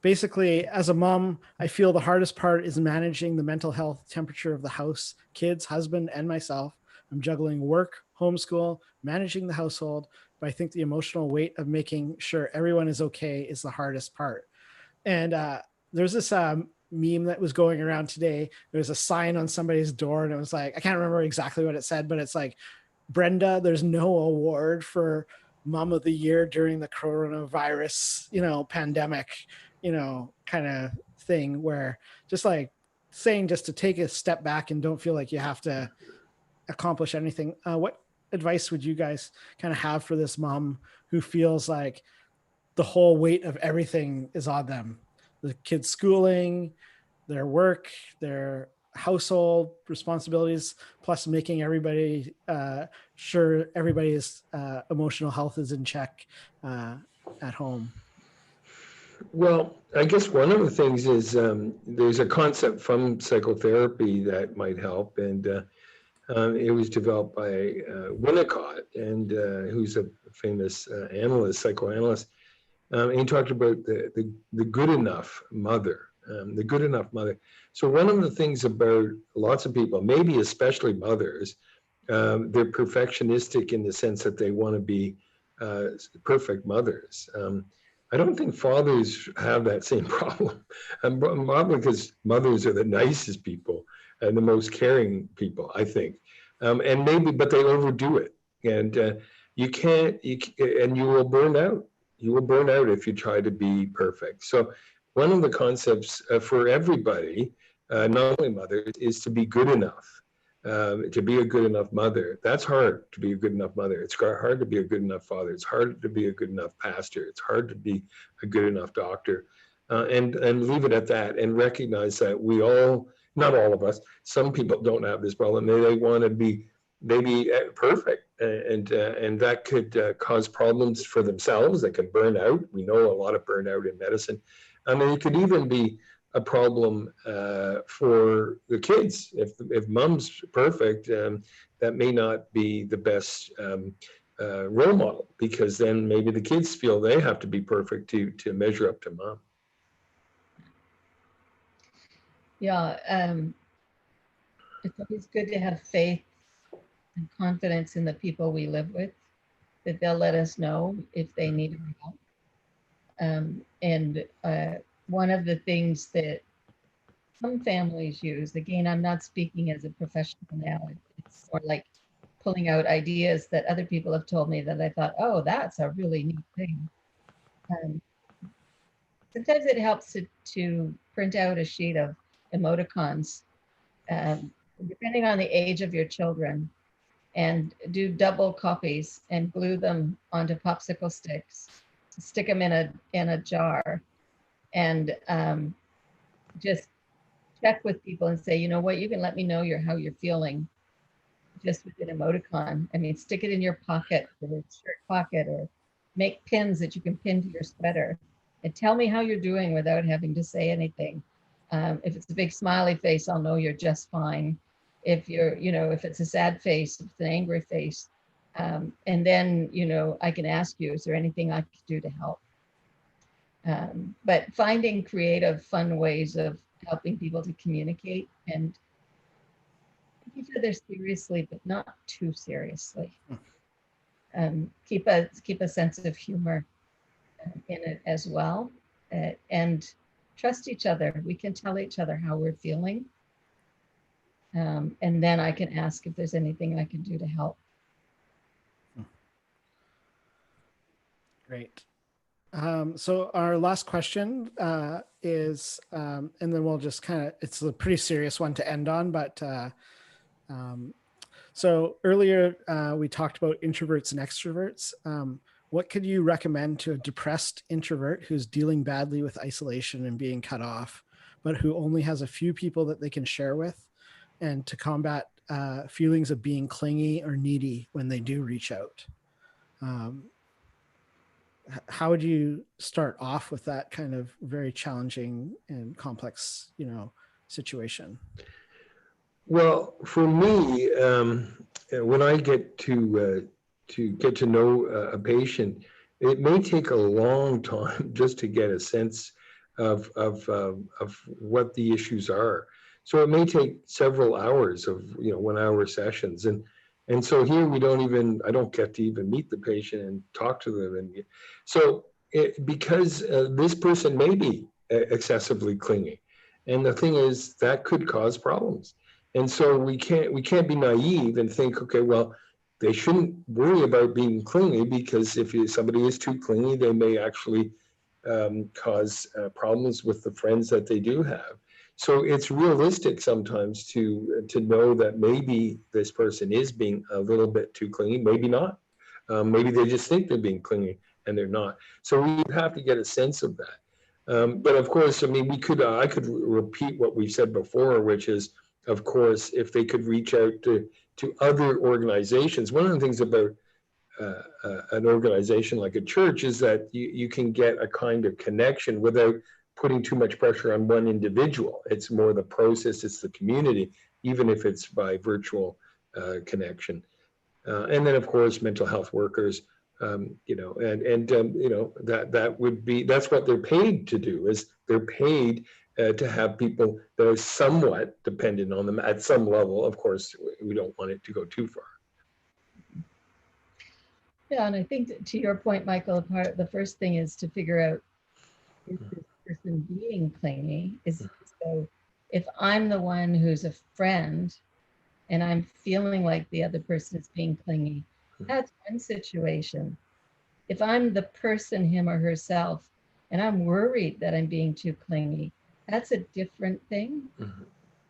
basically, as a mom, I feel the hardest part is managing the mental health temperature of the house, kids, husband, and myself. I'm juggling work, homeschool, managing the household, but I think the emotional weight of making sure everyone is okay is the hardest part. And there's this meme that was going around today. There was a sign on somebody's door, and it was like, I can't remember exactly what it said, but it's like, Brenda, there's no award for Mom of the Year during the coronavirus, pandemic, kind of thing, where just like saying just to take a step back and don't feel like you have to accomplish anything. What advice would you guys kind of have for this mom who feels like the whole weight of everything is on them? The kids' schooling, their work, their household responsibilities, plus making everybody sure everybody's emotional health is in check at home. Well, I guess one of the things is there's a concept from psychotherapy that might help, and it was developed by Winnicott, and who's a famous psychoanalyst. And he talked about the good enough mother, the good enough mother. So one of the things about lots of people, maybe especially mothers, they're perfectionistic in the sense that they want to be perfect mothers. I don't think fathers have that same problem. Probably because mothers are the nicest people and the most caring people, I think. And maybe, but they overdo it. And and you will burn out. You will burn out if you try to be perfect. So one of the concepts for everybody, not only mothers, is to be good enough. To be a good enough mother. That's hard, to be a good enough mother. It's hard to be a good enough father. It's hard to be a good enough pastor. It's hard to be a good enough doctor. And leave it at that, and recognize that we all, not all of us, some people don't have this problem. They want to be maybe perfect, and that could cause problems for themselves. They can burn out. We know a lot of burnout in medicine. I mean, it could even be a problem for the kids. If mom's perfect, that may not be the best role model, because then maybe the kids feel they have to be perfect to measure up to mom. Yeah, it's always good to have faith and confidence in the people we live with, that they'll let us know if they need help. And one of the things that some families use, again, I'm not speaking as a professional now, it's more like pulling out ideas that other people have told me that I thought, oh, that's a really neat thing. Sometimes it helps to print out a sheet of emoticons, depending on the age of your children, and do double copies and glue them onto popsicle sticks, stick them in a jar, and just check with people and say, you know what, you can let me know how you're feeling just with an emoticon. I mean, stick it in your pocket, or your shirt pocket, or make pins that you can pin to your sweater, and tell me how you're doing without having to say anything. If it's a big smiley face, I'll know you're just fine. If you're, if it's a sad face, if it's an angry face, And then, I can ask you, is there anything I could do to help? But finding creative, fun ways of helping people to communicate and take each other seriously, but not too seriously. Keep a sense of humor in it as well, and trust each other. We can tell each other how we're feeling, and then I can ask if there's anything I can do to help. Great. So our last question is, and then we'll just it's a pretty serious one to end on, but so earlier we talked about introverts and extroverts. What could you recommend to a depressed introvert who's dealing badly with isolation and being cut off, but who only has a few people that they can share with, and to combat feelings of being clingy or needy when they do reach out? How would you start off with that kind of very challenging and complex, situation? Well, for me, when I get to get to know a patient, it may take a long time just to get a sense of what the issues are. So it may take several hours of 1 hour sessions, and so here I don't get to even meet the patient and talk to them, and so because this person may be excessively clingy, and the thing is that could cause problems. And so we can't be naive and think, okay, well, they shouldn't worry about being clingy, because if somebody is too clingy, they may actually cause problems with the friends that they do have. So it's realistic sometimes to know that maybe this person is being a little bit too clingy, maybe not. Maybe they just think they're being clingy and they're not. So we have to get a sense of that. But of course, I mean, I could repeat what we said before, which is, of course, if they could reach out to other organizations. One of the things about an organization like a church is that you can get a kind of connection without putting too much pressure on one individual. It's more the process, it's the community, even if it's by virtual connection. And then, of course, mental health workers, that would be, that's what they're paid to do, is they're paid to have people that are somewhat dependent on them at some level. Of course, we don't want it to go too far. Yeah, and I think to your point, Michael, the first thing is to figure out, is this person being clingy? So if I'm the one who's a friend and I'm feeling like the other person is being clingy, that's one situation. If I'm the person, him or herself, and I'm worried that I'm being too clingy, that's a different thing.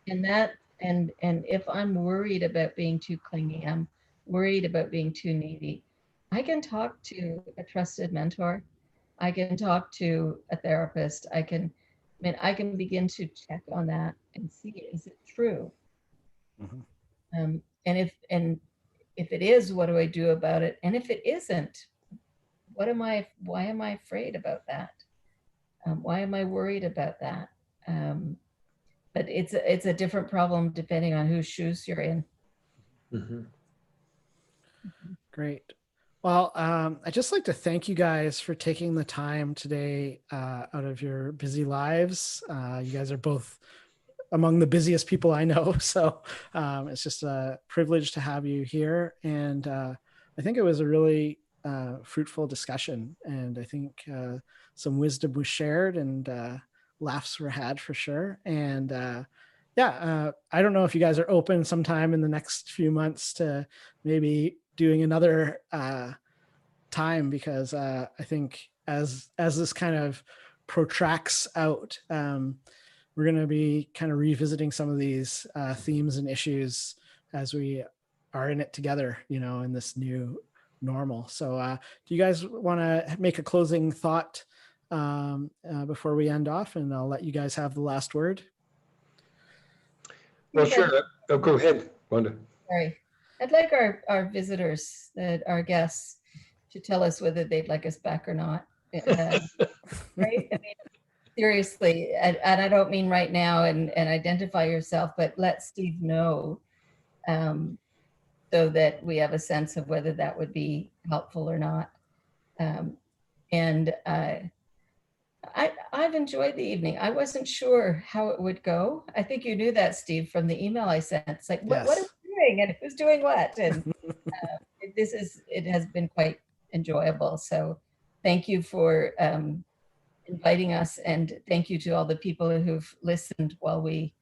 And if I'm worried about being too clingy, I'm worried about being too needy, I can talk to a trusted mentor. I can talk to a therapist. I can begin to check on that and see, is it true? And if it is, what do I do about it? And if it isn't, why am I afraid about that? Why am I worried about that? But it's a different problem depending on whose shoes you're in. Great. Well, I'd just like to thank you guys for taking the time today out of your busy lives. You guys are both among the busiest people I know. So it's just a privilege to have you here. And I think it was a really fruitful discussion. And I think some wisdom was shared and laughs were had for sure. And I don't know if you guys are open sometime in the next few months to maybe doing another time, because I think as this kind of protracts out, we're going to be kind of revisiting some of these themes and issues as we are in it together, in this new normal. So do you guys want to make a closing thought before we end off, and I'll let you guys have the last word? Well, sure. Oh, go ahead, Wanda. Sorry. I'd like our visitors, our guests, to tell us whether they'd like us back or not. Right? I mean, seriously, and I don't mean right now and identify yourself, but let Steve know so that we have a sense of whether that would be helpful or not. And I've enjoyed the evening. I wasn't sure how it would go. I think you knew that, Steve, from the email I sent. It's like, what are we doing and who's doing what? And it has been quite enjoyable. So thank you for inviting us, and thank you to all the people who've listened while we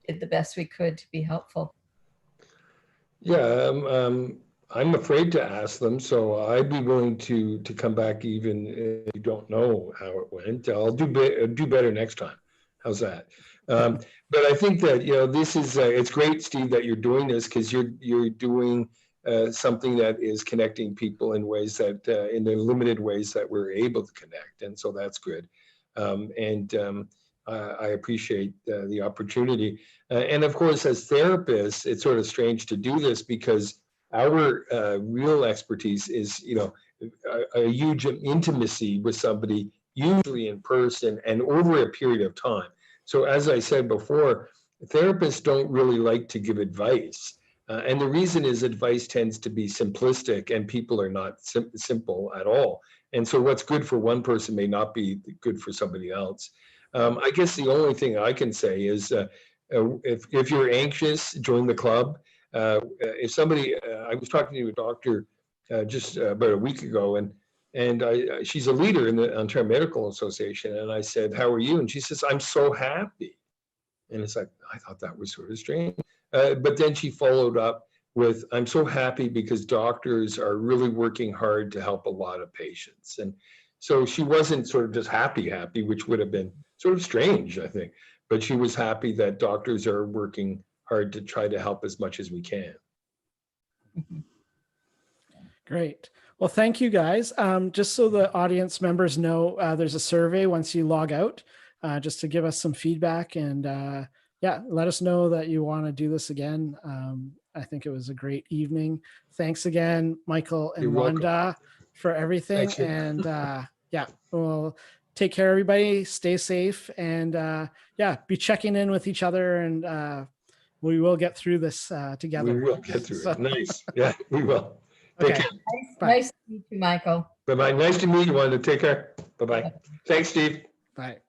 did the best we could to be helpful. Yeah, I'm afraid to ask them, so I'd be willing to come back even if you don't know how it went. I'll do better next time. How's that? But I think that, you know, this is it's great, Steve, that you're doing this, because you're doing something that is connecting people in ways that in the limited ways that we're able to connect, and so that's good. I appreciate the opportunity. And of course, as therapists, it's sort of strange to do this because our real expertise is, you know, a huge intimacy with somebody, usually in person and over a period of time. So as I said before, therapists don't really like to give advice. And the reason is advice tends to be simplistic and people are not simple at all. And so what's good for one person may not be good for somebody else. I guess the only thing I can say is if you're anxious, join the club. If somebody, I was talking to a doctor just about a week ago, and she's a leader in the Ontario Medical Association, and I said, "How are you?" And she says, "I'm so happy." And it's like, I thought that was sort of strange. But then she followed up with, "I'm so happy because doctors are really working hard to help a lot of patients." And so she wasn't sort of just happy, which would have been sort of strange, I think. But she was happy that doctors are working hard to try to help as much as we can. Great. Well, thank you guys. Just so the audience members know, there's a survey once you log out, just to give us some feedback, and yeah, let us know that you want to do this again. I think it was a great evening. Thanks again, Michael and Wanda, for everything. Thanks, and yeah, well, take care, everybody. Stay safe, and yeah, be checking in with each other, and we will get through this together. We will get through it. Nice. Yeah, we will. Take care. Nice to meet you, Michael. Bye-bye. Nice to meet you, Wanda. Take care. Bye-bye. Thanks, Steve. Bye.